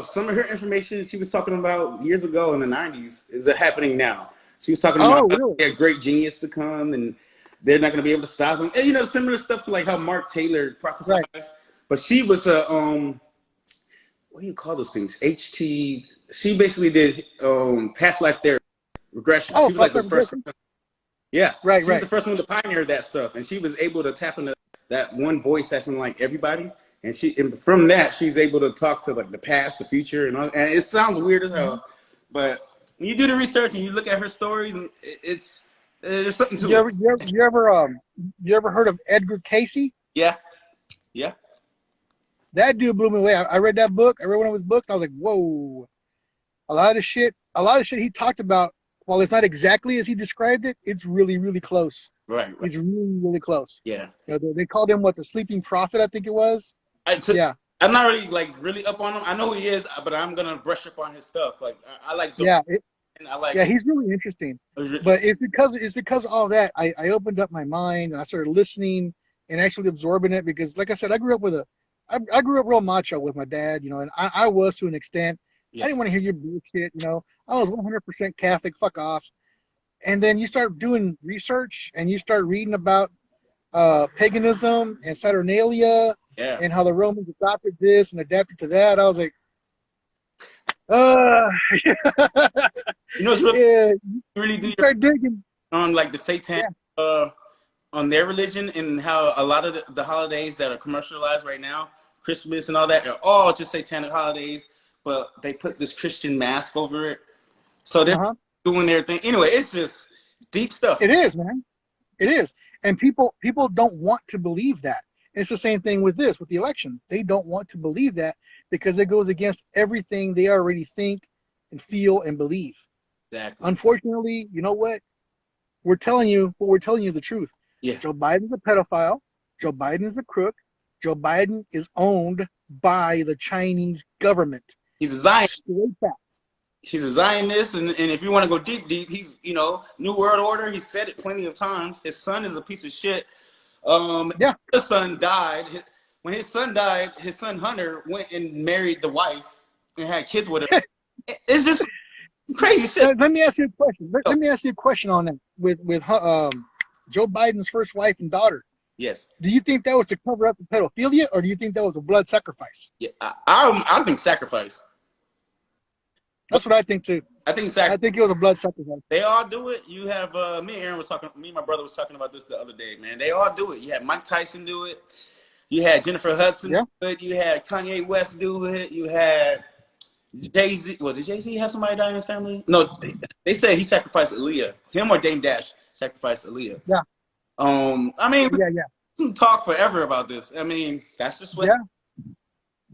Some of her information she was talking about years ago in the 90s is happening now. She was talking about really? a great genius to come, and they're not going to be able to stop him. And, you know, similar stuff to like how Mark Taylor prophesied. Right. But she was a what do you call those things? HT. She basically did past life therapy regression. She was like the first. Yeah, right. She was the first one to pioneer that stuff, and she was able to tap into that one voice that's in like everybody. And from that, she's able to talk to like the past, the future, and it sounds weird as hell, but when you do the research and you look at her stories, and there's something to it. You ever heard of Edgar Cayce? Yeah. That dude blew me away. I read that book. I read one of his books, and I was like, whoa. A lot of shit he talked about, while it's not exactly as he described it, it's really, really close. Right. He's really, really close. Yeah. You know, they called him what, the sleeping prophet, I think it was. Yeah. I'm not really like really up on him. I know who he is, but I'm gonna brush up on his stuff. Like I like the Yeah. and I like Yeah, he's really interesting. But it's because of all that I opened up my mind and I started listening and actually absorbing it, because like I said, I grew up I grew up real macho with my dad, you know, and I was to an extent. I didn't want to hear your bullshit, you know. I was 100% Catholic, fuck off. And then you start doing research and you start reading about paganism and Saturnalia yeah. and how the Romans adopted this and adapted to that. I was like, you know, it's really, yeah, really do start digging on like the Satan on their religion, and how a lot of the holidays that are commercialized right now, Christmas and all that, are all just satanic holidays, but they put this Christian mask over it. So they're doing their thing. Anyway, it's just deep stuff. It is, man. It is. And people don't want to believe that. It's the same thing with this, with the election. They don't want to believe that because it goes against everything they already think and feel and believe. Exactly. Unfortunately, you know what? What we're telling you is the truth. Yeah. Joe Biden's a pedophile. Joe Biden is a crook. Joe Biden is owned by the Chinese government. He's a Zionist. Straight facts. He's a Zionist, and if you want to go deep, he's, you know, New World Order. He said it plenty of times. His son is a piece of shit. His son died. When his son died, his son Hunter went and married the wife and had kids with her. It's just crazy shit. Let me ask you a question. Let me ask you a question on that with Joe Biden's first wife and daughter. Yes. Do you think that was to cover up the pedophilia, or do you think that was a blood sacrifice? Yeah, I think sacrifice. That's what I think too. I think it was a blood sacrifice. They all do it. You have me and my brother was talking about this the other day, man. They all do it. You had Mike Tyson do it. You had Jennifer Hudson do it. You had Kanye West do it. You had Jay-Z. Well, did Jay-Z have somebody die in his family? No, they say he sacrificed Aaliyah. Him or Dame Dash sacrificed Aaliyah. Yeah. I mean, we can talk forever about this. I mean, that's just what. Yeah.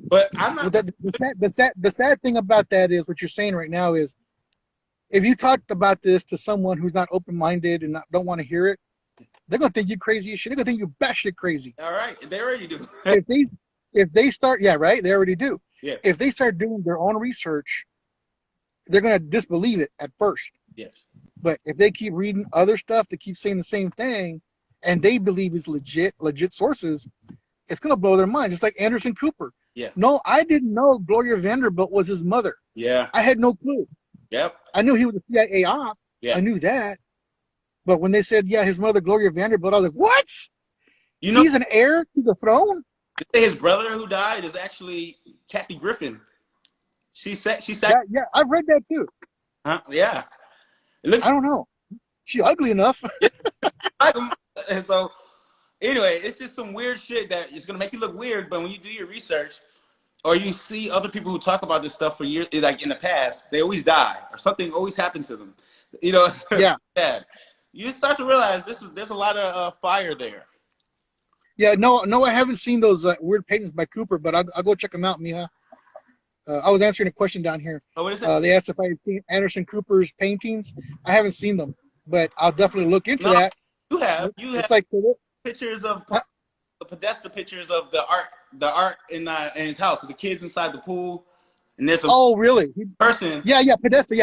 But I'm not. The sad thing about that is what you're saying right now is, if you talked about this to someone who's not open-minded and don't want to hear it, they're gonna think you crazy as shit. They're gonna think you batshit crazy. All right, they already do. if they start, they already do. Yeah. If they start doing their own research, they're gonna disbelieve it at first. Yes. But if they keep reading other stuff that keep saying the same thing, and they believe is legit sources, it's gonna blow their mind. Just like Anderson Cooper. Yeah. No, I didn't know Gloria Vanderbilt was his mother. Yeah. I had no clue. Yep. I knew he was a CIA op. Yeah. I knew that. But when they said, his mother, Gloria Vanderbilt, I was like, what? You know, he's an heir to the throne? His brother who died is actually Kathy Griffin. She said. Yeah, I've read that too. Yeah. I don't know. She ugly enough. And so, anyway, it's just some weird shit that is going to make you look weird, but when you do your research, or you see other people who talk about this stuff for years, like in the past, they always die or something always happened to them. You know, bad. You start to realize there's a lot of fire there. Yeah, no, I haven't seen those weird paintings by Cooper, but I'll go check them out, Mija. I was answering a question down here. Oh, what is it? They asked if I had seen Anderson Cooper's paintings. I haven't seen them, but I'll definitely look into that. You have. It's like pictures of the Podesta pictures of the art in his house, the kids inside the pool, and there's a really person. Yeah, Podesta,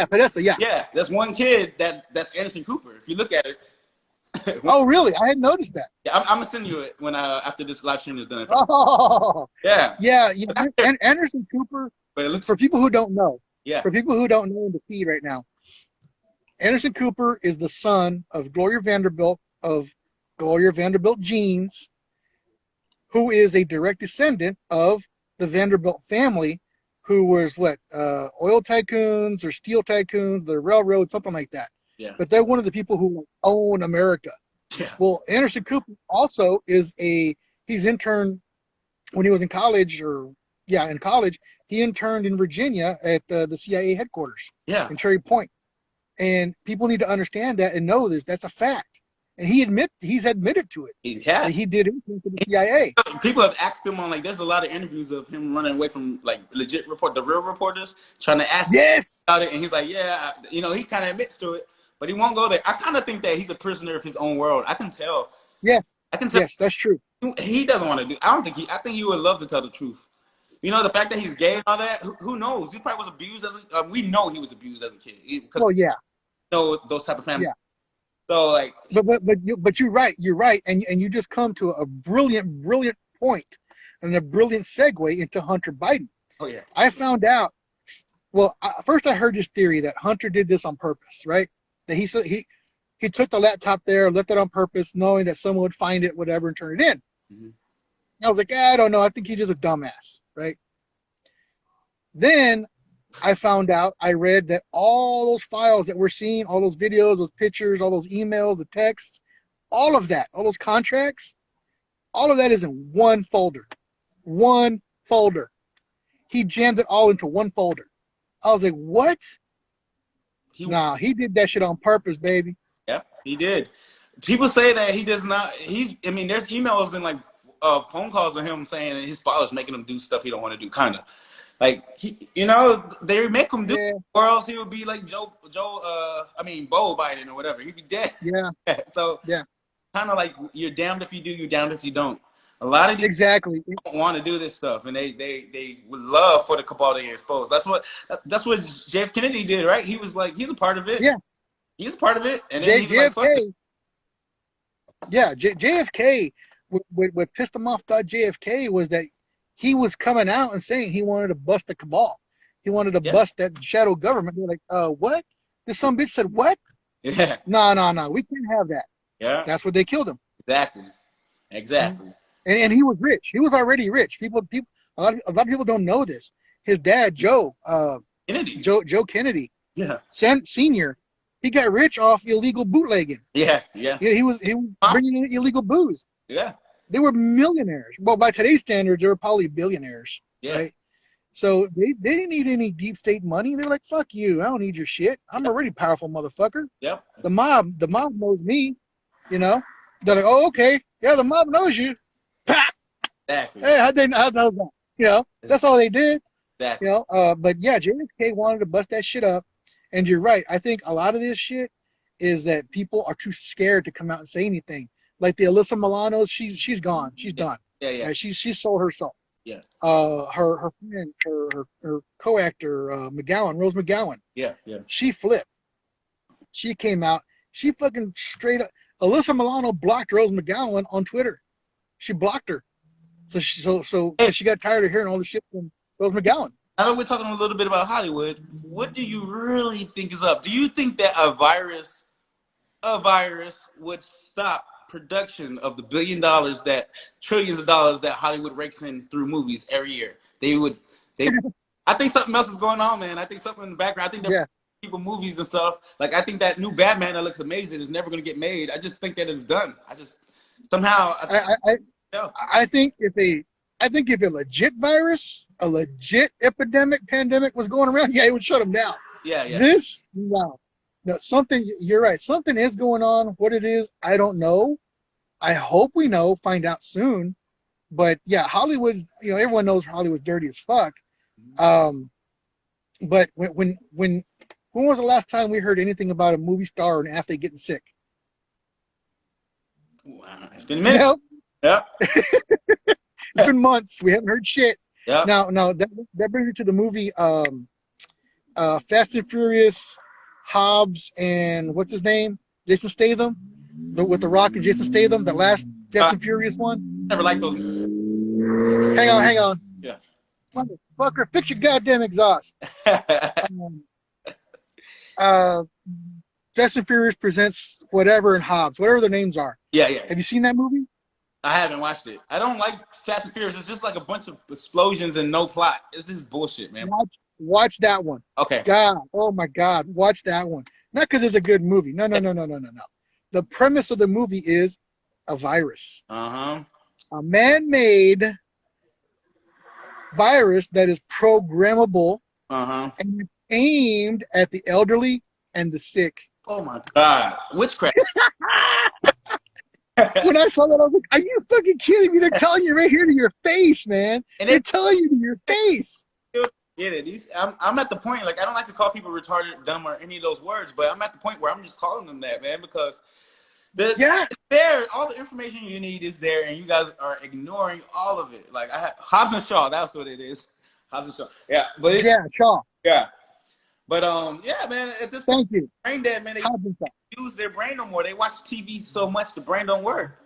yeah. Yeah, that's one kid that's Anderson Cooper. If you look at it. Oh, really? I hadn't noticed that. Yeah, I'm gonna send you it when after this live stream is done. Oh, yeah. Anderson Cooper. But it looks for people who don't know. Yeah. For people who don't know in the feed right now, Anderson Cooper is the son of Gloria Vanderbilt of Gloria Vanderbilt genes, who is a direct descendant of the Vanderbilt family, who was oil tycoons or steel tycoons, the railroad, something like that. Yeah. But they're one of the people who own America. Yeah. Well, Anderson Cooper also he's interned when he was in college, in college, he interned in Virginia at the CIA headquarters. Yeah. In Cherry Point. And people need to understand that and know this. That's a fact. And he's admitted to it. Yeah. He did anything to the CIA. People have asked him on there's a lot of interviews of him running away from the real reporters trying to ask him about it, and he's like, he kind of admits to it. but he won't go there. I kind of think that he's a prisoner of his own world. I can tell. Yes. I can tell. Yes, that's true. He doesn't want to do. I don't think he. I think he would love to tell the truth. You know, the fact that he's gay and all that. Who knows? He probably was abused as a. We know he was abused as a kid because Well, yeah. we know those type of families. Yeah. So like. But you're right. You're right, and you just come to a brilliant point, and a brilliant segue into Hunter Biden. Oh yeah. I found out. Well, first I heard this theory that Hunter did this on purpose, right? That he said he took the laptop there, left it on purpose, knowing that someone would find it, whatever, and turn it in. Mm-hmm. I was like, I don't know. I think he's just a dumbass, right? Then I found out, I read that all those files that we're seeing, all those videos, those pictures, all those emails, the texts, all of that, all those contracts, all of that is in one folder. One folder. He jammed it all into one folder. I was like, what? Nah, he did that shit on purpose, baby. Yeah, he did. People say that he does not. I mean, there's emails and like phone calls of him saying that his father's making him do stuff he don't want to do. Kind of like they make him do, or else he would be like Bo Biden or whatever. He'd be dead. Yeah. So yeah, kind of like you're damned if you do, you're damned if you don't. A lot of these exactly don't want to do this stuff, and they would love for the cabal to get exposed. That's what JF Kennedy did, right? He was like, he's a part of it. Yeah, he's a part of it. And then JFK. Like, yeah, JFK. What pissed him off about JFK was that he was coming out and saying he wanted to bust the cabal. He wanted to bust that shadow government. They're like, what? This some bitch said what? Yeah. No. We can't have that. Yeah. That's what they killed him. Exactly. And he was rich. He was already rich. A lot of people don't know this. His dad, Joe Kennedy. Joe Kennedy. Yeah. Senior. He got rich off illegal bootlegging. Yeah. He was bringing in illegal booze. Yeah. They were millionaires. Well, by today's standards, they were probably billionaires. Yeah. Right? So they didn't need any deep state money. They're like, fuck you. I don't need your shit. I'm already powerful, motherfucker. Yep. The mob knows me. You know? They're like, oh, okay. Yeah, the mob knows you. Exactly. Hey, how'd they know that? You know, that's all they did. Exactly. You know, but yeah, JFK wanted to bust that shit up. And you're right. I think a lot of this shit is that people are too scared to come out and say anything. Like the Alyssa Milano's, she's gone. She's done. Yeah. She sold her soul. Yeah. Her friend, her co-actor, Rose McGowan. Yeah. She flipped. She came out. She fucking straight up. Alyssa Milano blocked Rose McGowan on Twitter. She blocked her. So she got tired of hearing all the shit from Rose McGowan. Now that we're talking a little bit about Hollywood, what do you really think is up? Do you think that a virus would stop production of the trillions of dollars that Hollywood rakes in through movies every year? I think something else is going on, man. I think something in the background. I think they're people movies and stuff. Like I think that new Batman that looks amazing is never going to get made. I just think that it's done. I just somehow. I think if a legit virus, a legit pandemic was going around, it would shut them down. Yeah. This, no, something. You're right. Something is going on. What it is, I don't know. I hope we find out soon. But yeah, Hollywood's. Everyone knows Hollywood's dirty as fuck. But when was the last time we heard anything about a movie star or an athlete getting sick? Wow, it's been minutes. Yeah. It's been months. We haven't heard shit. Yeah. Now that brings me to the movie Fast and Furious, Hobbs, and what's his name? Jason Statham. With The Rock and Jason Statham, the last Fast and Furious one. Never liked those. Hang on. Yeah. Motherfucker, fix your goddamn exhaust. Fast and Furious presents whatever and Hobbs, whatever their names are. Yeah. Have you seen that movie? I haven't watched it. I don't like Fast and Furious. It's just like a bunch of explosions and no plot. It's just bullshit, man. Watch that one. Okay. God, oh my God, watch that one. Not because it's a good movie. No. The premise of the movie is a virus. Uh-huh. A man-made virus that is programmable and aimed at the elderly and the sick. Oh my God. Witchcraft. When I saw that, I was like, are you fucking kidding me? They're telling you right here to your face, man. And they're telling you to your face. get it. I'm at the point, like, I don't like to call people retarded, dumb, or any of those words, but I'm at the point where I'm just calling them that, man, because it's there. All the information you need is there, and you guys are ignoring all of it. Like, Hobbs and Shaw, that's what it is. Hobbs and Shaw. Yeah, but Shaw. Yeah. But yeah, man, at this point, Thank you. brain dead, man. They use their brain no more. They watch TV so much, the brain don't work.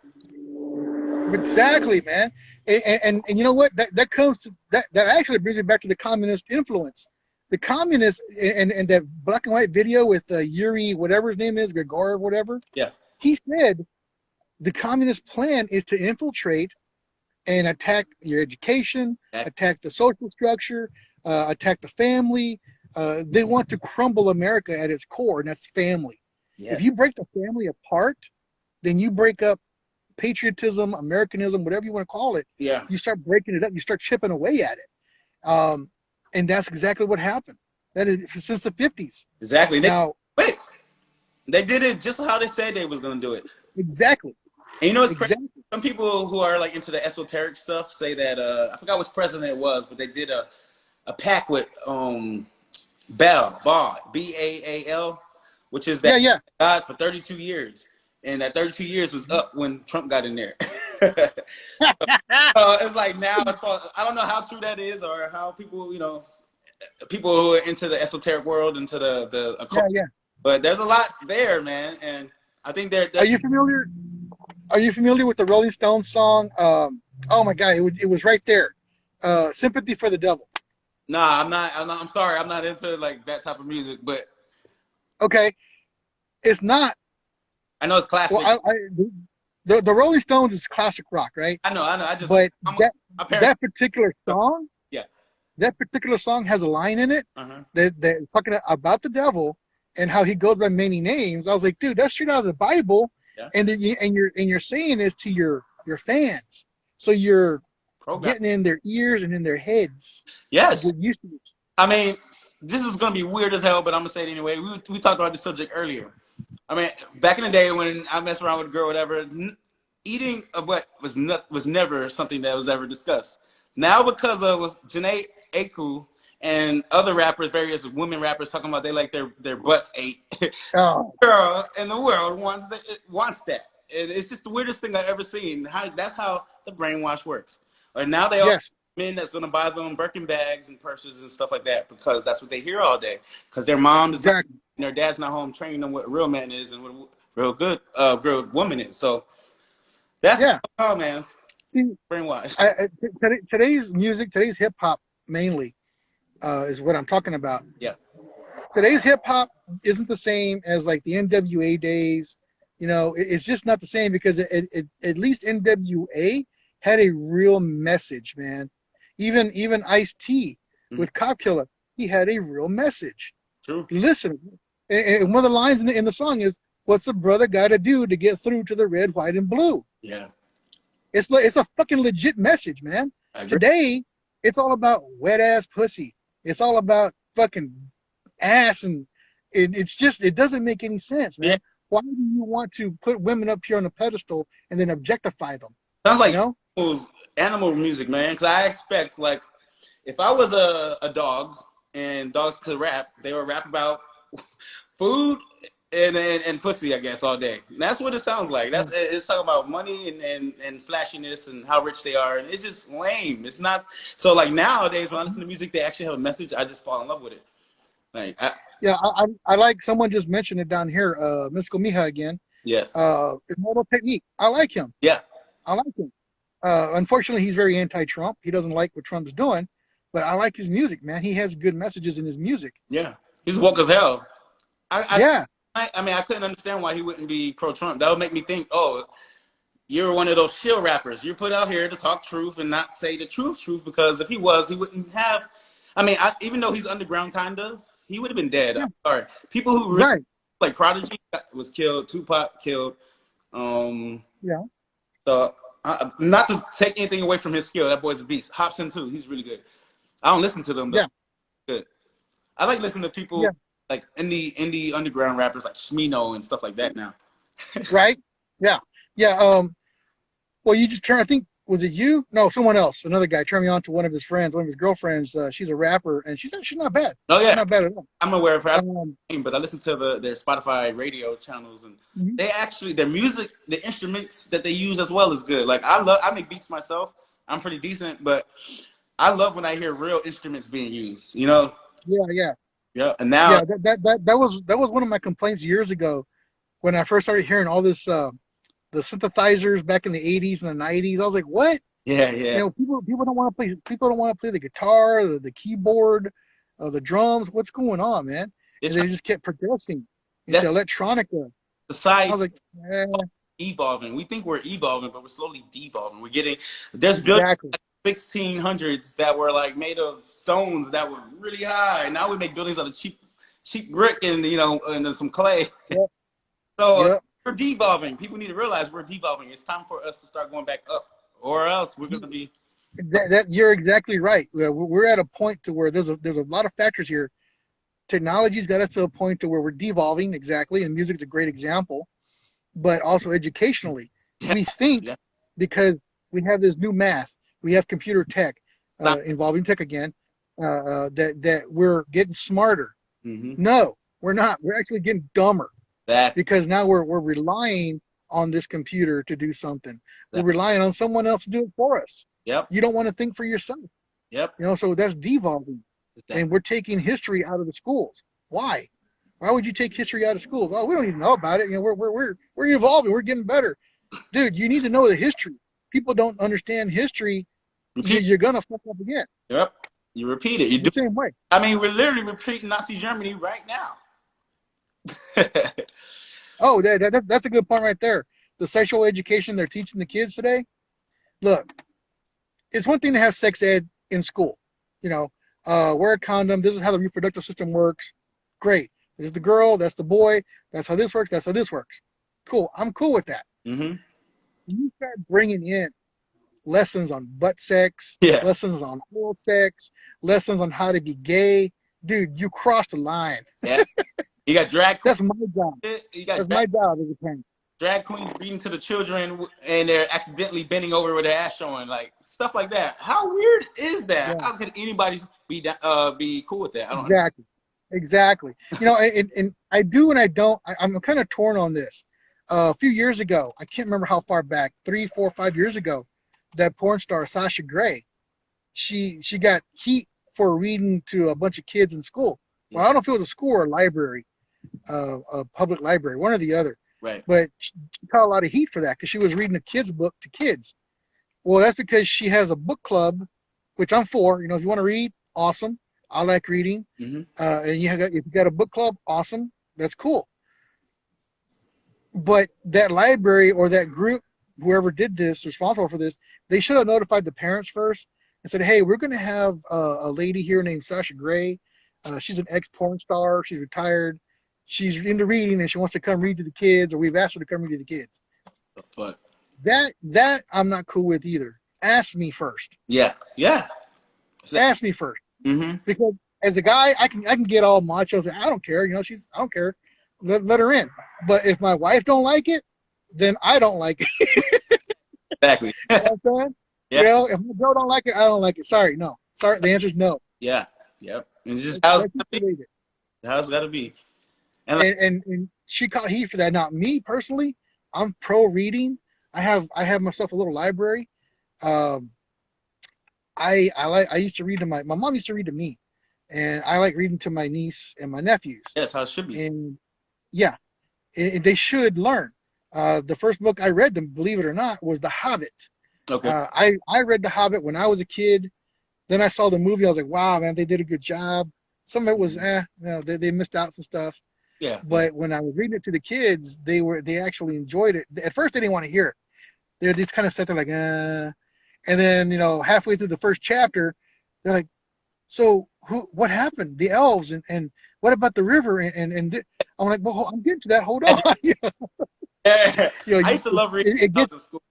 Exactly, man. And you know what? That comes to that actually brings it back to the communist influence. The communists and that black and white video with Yuri, whatever his name is, Gagarin, whatever. Yeah. He said the communist plan is to infiltrate and attack your education, attack the social structure, attack the family. They want to crumble America at its core, and that's family. Yeah. If you break the family apart, then you break up patriotism, Americanism, whatever you want to call it. Yeah. You start breaking it up. You start chipping away at it. And that's exactly what happened. That is since the 50s. Exactly. Wait, they did it just how they said they was going to do it. Exactly. And you know, it's crazy. Some people who are like into the esoteric stuff say that, I forgot which president it was, but they did a pact with Baal, B-A-A-L, which is that God for 32 years. And that 32 years was up when Trump got in there. It's like now, I don't know how true that is or how people, you know, people who are into the esoteric world, into the occult. Yeah. But there's a lot there, man. And I think Are you familiar with the Rolling Stones song? Oh my God, it was right there. Sympathy for the Devil. Nah, I'm not. I'm sorry. I'm not into like that type of music, but. Okay. It's not. I know it's classic. Well, the Rolling Stones is classic rock, right? I know. That particular song, that particular song has a line in it that talking about the devil and how he goes by many names. I was like, dude, that's straight out of the Bible, and you're saying this to your fans, so you're getting in their ears and in their heads. Yes. I mean, this is gonna be weird as hell, but I'm gonna say it anyway. We talked about this subject earlier. I mean, back in the day when I messed around with a girl, whatever, eating a butt was never something that was ever discussed. Now, because of Janae Aiko and other rappers, various women rappers talking about they like their butts ate. Oh. Girl in the world wants that. And it's just the weirdest thing I've ever seen. That's how the brainwash works. And now they all men that's going to buy them Birkin bags and purses and stuff like that because that's what they hear all day. Because their mom is and their dad's not home training them what a real man is and what a real good woman is. So that's man. See, brainwash. Today's music, today's hip hop mainly is what I'm talking about. Yeah. Today's hip hop isn't the same as like the NWA days. You know, it's just not the same because at least NWA had a real message, man. Even Ice-T with Cop Killer, he had a real message. True. Listen, and one of the lines in the song is, "What's a brother got to do to get through to the red, white, and blue?" Yeah. It's a fucking legit message, man. Today, it's all about wet ass pussy. It's all about fucking ass, and it doesn't make any sense, man. Yeah. Why do you want to put women up here on a pedestal and then objectify them? Sounds like animal music, man. Because I expect, like, if I was a dog and dogs could rap, they would rap about food and pussy, I guess, all day. And that's what it sounds like. It's talking about money and flashiness and how rich they are, and it's just lame. It's not so like nowadays when I listen to music, they actually have a message. I just fall in love with it. Like, I like someone just mentioned it down here. Mystical Mija again. Yes. Immortal Technique. I like him. Yeah. I like him. Unfortunately, he's very anti-Trump. He doesn't like what Trump's doing, but I like his music, man. He has good messages in his music. Yeah. He's woke as hell. I mean, I couldn't understand why he wouldn't be pro-Trump. That would make me think, oh, you're one of those shill rappers. You're put out here to talk truth and not say the truth, because if he was, he wouldn't have. I mean, even though he's underground, kind of, he would have been dead. Yeah. I'm sorry. People who really, like Prodigy was killed, Tupac killed. Yeah. So, not to take anything away from his skill, that boy's a beast. Hobson too, he's really good. I don't listen to them, but good. I like listening to people like indie underground rappers like Shmino and stuff like that now. Right? Yeah. Yeah. Well, you just turn. I think Was it you? No, someone else. Another guy turned me on to one of his friends, one of his girlfriends. She's a rapper, and she's not bad. Oh She's yeah, not bad at all. I'm aware of her, but I listen to their Spotify radio channels, and they actually their music, the instruments that they use as well is good. Like I make beats myself. I'm pretty decent, but I love when I hear real instruments being used. You know? Yeah. And now that was one of my complaints years ago when I first started hearing all this the synthesizers back in the 80s and the 90s. I was like, what? Yeah. You know, people don't want to play the guitar, the keyboard, the drums. What's going on, man? And they just kept progressing into electronica. Society. I was like, evolving. We think we're evolving, but we're slowly devolving. There's buildings like 1600s that were like made of stones that were really high. Now we make buildings out of cheap brick and and then some clay. Yep. So we're devolving. People need to realize we're devolving. It's time for us to start going back up, or else we're going to be. That you're exactly right. We're at a point to where there's a lot of factors here. Technology's got us to a point to where we're devolving, exactly, and music's a great example. But also educationally, we think because we have this new math, we have computer tech, involving tech again, that we're getting smarter. No, we're not. We're actually getting dumber. Because now we're relying on this computer to do something. We're relying on someone else to do it for us. Yep. You don't want to think for yourself. Yep. So that's devolving. And we're taking history out of the schools. Why? Why would you take history out of schools? Oh, we don't even know about it. We're evolving. We're getting better. Dude, you need to know the history. People don't understand history. You're gonna fuck up again. Yep. You repeat it. You do the same way. I mean, we're literally repeating Nazi Germany right now. Oh, that's a good point right there. The sexual education they're teaching the kids today. Look, it's one thing to have sex ed in school. Wear a condom. This is how the reproductive system works. Great. This is the girl. That's the boy. That's how this works. That's how this works. Cool. I'm cool with that. You start bringing in lessons on butt sex, lessons on oral sex, lessons on how to be gay. Dude, you crossed the line. Yeah. You got drag queens. That's my job. That's my job as a parent. Drag queens reading to the children and they're accidentally bending over with their ass showing, like stuff like that. How weird is that? How could anybody be cool with that? I don't know. Exactly. And I do and I don't. I'm kind of torn on this. A few years ago, I can't remember how far back, 3, 4, 5 years ago, that porn star Sasha Grey, she got heat for reading to a bunch of kids in school. Well, I don't know if it was a school or a library, a public library, one or the other. Right. But she got a lot of heat for that because she was reading a kid's book to kids. Well, that's because she has a book club, which I'm for. If you want to read, awesome. I like reading. And if you got a book club, awesome. That's cool. But that library or that group, whoever did this, responsible for this, they should have notified the parents first and said, hey, we're going to have a lady here named Sasha Grey. She's an ex-porn star. She's retired. She's into reading and she wants to come read to the kids, or we've asked her to come read to the kids. But that I'm not cool with either. Ask me first. Yeah. Ask me first. Because as a guy, I can get all macho. I don't care. I don't care. Let her in. But if my wife don't like it, then I don't like it. Exactly. You know what I'm saying? Yeah. If my girl don't like it, I don't like it. Sorry, no. Sorry, the answer is no. Yeah. Yep. And it's just how it's gotta be. How it's gotta be. And she caught heat for that. Now, me personally, I'm pro reading. I have myself a little library. I used to read to my mom used to read to me, and I like reading to my niece and my nephews. Yes, how it should be. And they should learn. The first book I read them, believe it or not, was The Hobbit. Okay. I read The Hobbit when I was a kid. Then I saw the movie. I was like, wow, man, they did a good job. Some of it was, they missed out some stuff. Yeah. But when I was reading it to the kids, they actually enjoyed it. At first, they didn't want to hear it. They just kind of sat there like, And then, halfway through the first chapter, they're like, so what happened? The elves and what about the river? And I'm like, well, I'm getting to that. Hold on. I used to love reading in school.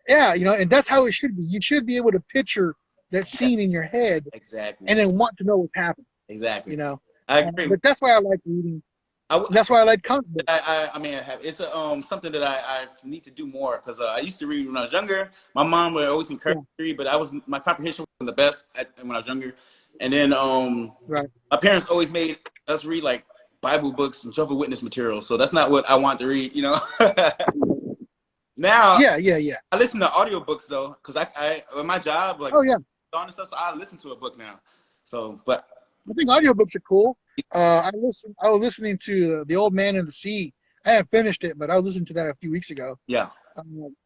Yeah, and that's how it should be. You should be able to picture that scene in your head. Exactly. And then want to know what's happening. Exactly. I agree. But that's why I like reading. That's why I like comic books. I mean, it's something that I need to do more because I used to read when I was younger. My mom would always encourage me to read, but my comprehension wasn't the best when I was younger. And then my parents always made us read like Bible books and Jehovah's Witness material. So that's not what I want to read, you know. Now, I listen to audiobooks though, because I with my job, like on and stuff, so I listen to a book now. So, but I think audiobooks are cool. I was listening to The Old Man and the Sea. I haven't finished it, but I was listening to that a few weeks ago. Yeah.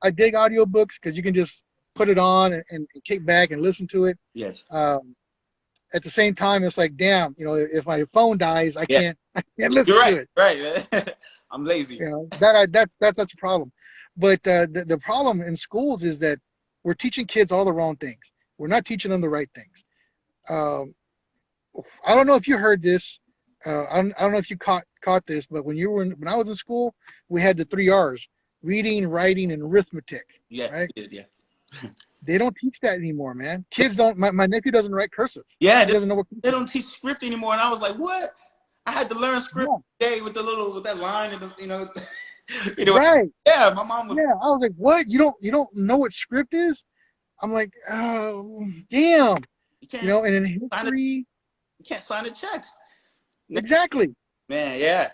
I dig audiobooks because you can just put it on and kick back and listen to it. Yes. At the same time, it's like, damn, you know, if my phone dies, I can't listen to it. Right. I'm lazy. You know, that's a problem. But the problem in schools is that we're teaching kids all the wrong things. We're not teaching them the right things. I don't know if you heard this. I don't know if you caught this, but when I was in school, we had the 3 R's: reading, writing, and arithmetic. Yeah. Right. Yeah. They don't teach that anymore, man. Kids don't. My nephew doesn't write cursive. Yeah. He doesn't know what. They don't teach script anymore, and I was like, what? I had to learn script today with that line and you know. Right. Yeah, my mom was. Yeah, I was like, what? You don't know what script is? I'm like, oh, damn. You know, and in history. You can't sign a check. Exactly. Man, yeah.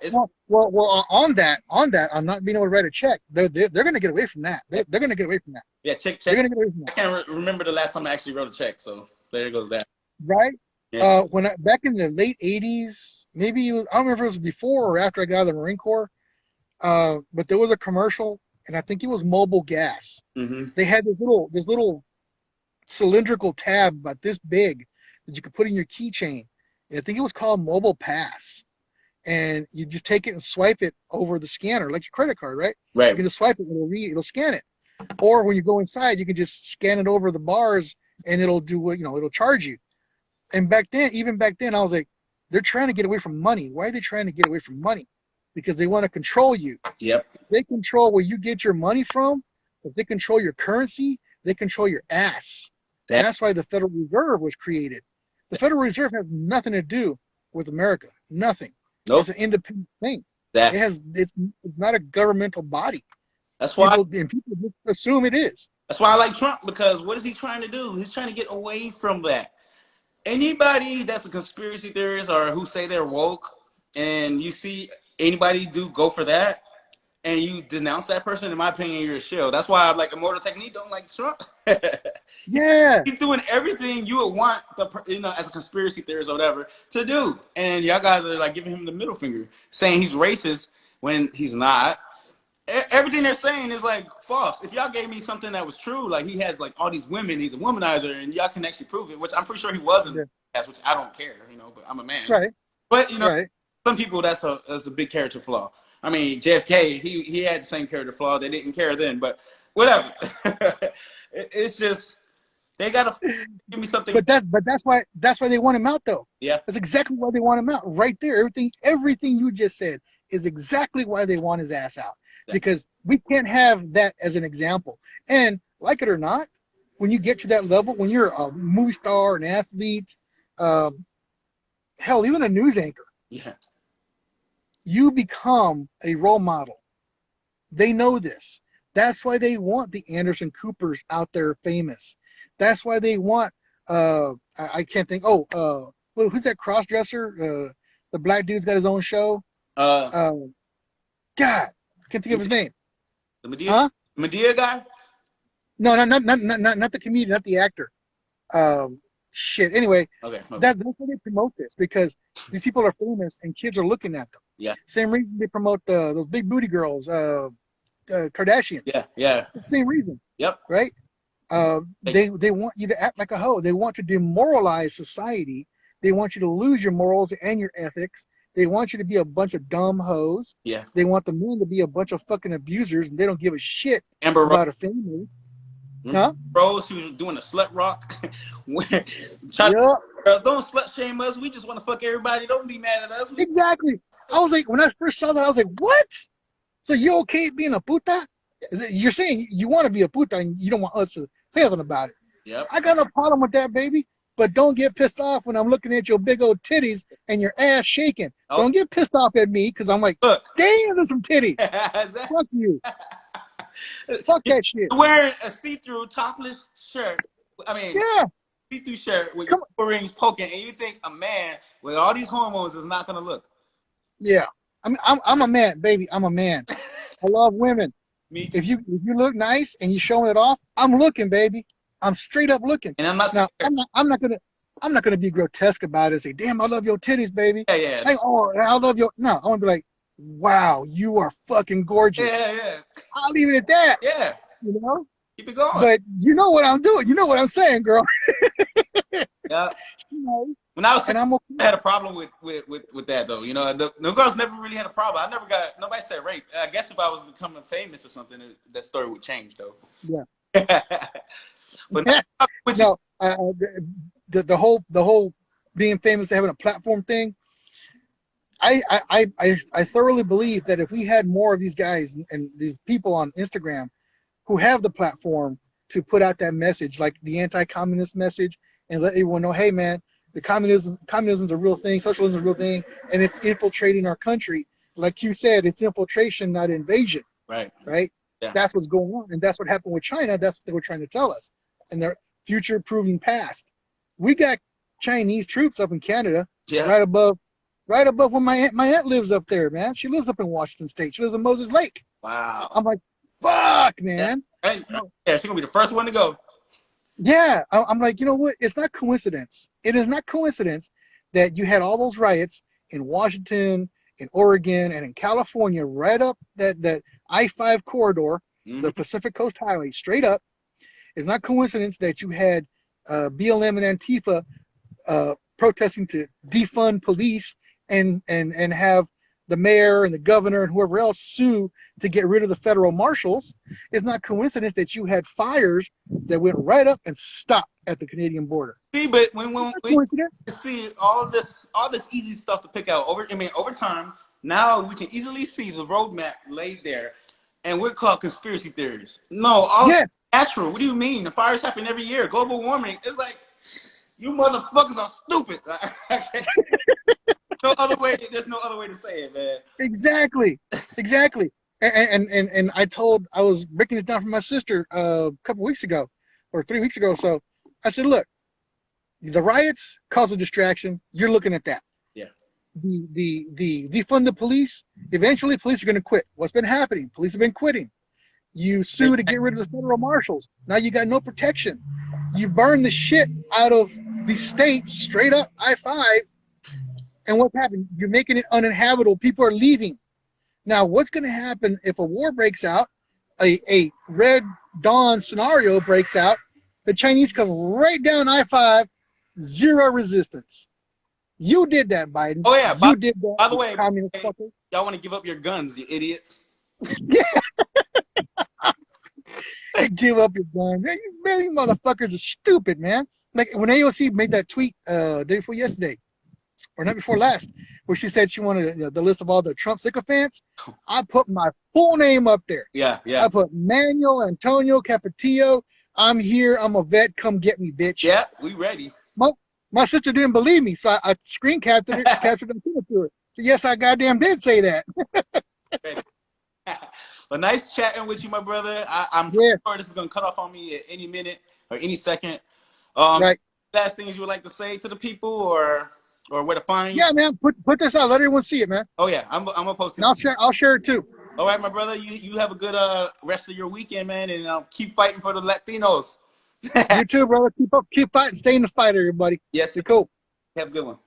Well, on that, I'm not being able to write a check. They're going to get away from that. They're going to get away from that. Yeah, check. They're going to get away from that. I can't remember the last time I actually wrote a check, so there goes that. Right. Yeah. Back in the late '80s, maybe I don't remember if it was before or after I got out of the Marine Corps. But there was a commercial, and I think it was Mobile Gas. Mm-hmm. They had this little cylindrical tab about this big that you could put in your keychain. I think it was called Mobile Pass, and you just take it and swipe it over the scanner like your credit card, right? Right. You can just swipe it, and it'll scan it. Or when you go inside, you can just scan it over the bars, and it'll do what it'll charge you. And even back then, I was like, they're trying to get away from money. Why are they trying to get away from money? Because they want to control you. Yep. If they control where you get your money from, if they control your currency, they control your ass. That's why the Federal Reserve was created. The Federal Reserve has nothing to do with America. Nothing. Nope. It's an independent thing. It's not a governmental body. That's why people just assume it is. That's why I like Trump, because what is he trying to do? He's trying to get away from that. Anybody that's a conspiracy theorist or who say they're woke, and you see anybody go for that, and you denounce that person, in my opinion, you're a shill. That's why I'm like, Immortal Technique don't like Trump. Yeah. He's doing everything you would want, as a conspiracy theorist or whatever, to do. And y'all guys are like giving him the middle finger, saying he's racist when he's not. Everything they're saying is like false. If y'all gave me something that was true, like he has like all these women, he's a womanizer, and y'all can actually prove it, which I'm pretty sure he wasn't, which I don't care, but I'm a man. Right. But, some people, that's a big character flaw. I mean, JFK, he had the same character flaw. They didn't care then, but whatever. It's just, they got to give me something. But that's why they want him out, though. Yeah. That's exactly why they want him out. Right there. Everything you just said is exactly why they want his ass out. Because we can't have that as an example. And like it or not, when you get to that level, when you're a movie star, an athlete, hell, even a news anchor, you become a role model. They know this. That's why they want the Anderson Coopers out there famous. That's why they want, I can't think, who's that cross-dresser? The black dude's got his own show. God. Can't think of his name. The Medea guy? No, not the comedian, not the actor. Shit. Anyway, that's why they promote this, because these people are famous and kids are looking at them. Yeah. Same reason they promote those big booty girls, Kardashians. Yeah. The same reason. Yep. Right. They want you to act like a hoe. They want to demoralize society. They want you to lose your morals and your ethics. They want you to be a bunch of dumb hoes. Yeah. They want the men to be a bunch of fucking abusers, and they don't give a shit Amber about a family. Huh? Rose, she was doing a slut rock. Don't slut shame us. We just want to fuck everybody. Don't be mad at us. Exactly. I was like, when I first saw that, I was like, what? So you okay being a puta? You're saying you want to be a puta and you don't want us to say nothing about it. Yep. I got no problem with that, baby. But don't get pissed off when I'm looking at your big old titties and your ass shaking. Oh. Don't get pissed off at me because I'm like, Look. damn, there's some titties. Fuck you. Fuck that shit. You're wearing a see-through topless shirt. I mean, yeah, see-through shirt with your rings poking, and you think a man with all these hormones is not gonna look. Yeah, I mean, I'm a man, baby. I'm a man. I love women. Me too. If you look nice and you showing it off, I'm looking, baby. I'm straight up looking. And I'm not. Now, I'm not gonna be grotesque about it and say, "Damn, I love your titties, baby." Yeah, yeah. Like, oh, I love your. No, I want to be like, "Wow, you are fucking gorgeous." Yeah, yeah. I'll leave it at that. Yeah. You know. Keep it going. But you know what I'm doing. You know what I'm saying, girl. Yeah. You know. When I was, and I'm okay. I had a problem with that though. You know, the girls never really had a problem. Nobody said rape. I guess if I was becoming famous or something, that story would change though. Yeah. But no, the whole being famous, having a platform thing. I thoroughly believe that if we had more of these guys and these people on Instagram who have the platform to put out that message, like the anti-communist message, and let everyone know, hey man, the communism is a real thing, socialism is a real thing, and it's infiltrating our country. Like you said, it's infiltration, not invasion. Right. Yeah. That's what's going on, and that's what happened with China. That's what they were trying to tell us, and their future proving past. We got Chinese troops up in Canada, right above where my aunt lives up there, man. She lives up in Washington State. She lives in Moses Lake. Wow. I'm like, fuck, man. Yeah, she's gonna be the first one to go. Yeah, I'm like, you know what? It's not coincidence. It is not coincidence that you had all those riots in Washington, in Oregon, and in California, right up that I-5 corridor, the Pacific Coast Highway, straight up. It's not coincidence that you had BLM and Antifa protesting to defund police and have the mayor and the governor and whoever else sue to get rid of the federal marshals. It's not coincidence that you had fires that went right up and stopped at the Canadian border. See, but when we see all this easy stuff to pick out over time, now we can easily see the roadmap laid there, and we're called conspiracy theories. No, natural. What do you mean? The fires happen every year. Global warming. It's like, you motherfuckers are stupid. There's no other way to say it, man. Exactly. And I was breaking it down for my sister a couple weeks ago, or 3 weeks ago or so. I said, look, the riots cause a distraction. You're looking at that. Yeah. The defund the police. Eventually, police are going to quit. What's been happening? Police have been quitting. You sue to get rid of the federal marshals. Now you got no protection. You burn the shit out of the states straight up I-5. And what's happening? You're making it uninhabitable. People are leaving. Now, what's going to happen if a war breaks out, a Red Dawn scenario breaks out, the Chinese come right down I-5, zero resistance. You did that, Biden. Oh, yeah. You did that. By the way, y'all want to give up your guns, you idiots. Yeah. Give up your guns. Man, you motherfuckers are stupid, man. Like when AOC made that tweet day before yesterday, or not before last, where she said she wanted the list of all the Trump sycophants. I put my full name up there. Yeah. I put Manuel Antonio Capetillo. I'm here. I'm a vet. Come get me, bitch. Yeah, we ready. My sister didn't believe me, so I screen captured it, captured and sent it to her. So yes, I goddamn did say that. But nice chatting with you, my brother. I'm sure this is gonna cut off on me at any minute or any second. Right. Last things you would like to say to the people, or where to find you? Yeah, man. Put this out. Let everyone see it, man. Oh yeah, I'm gonna post it. I'll share it too. All right, my brother. You have a good rest of your weekend, man, and keep fighting for the Latinos. You too, brother. Keep fighting. Stay in the fight, everybody. Yes, you're cool. Have a good one.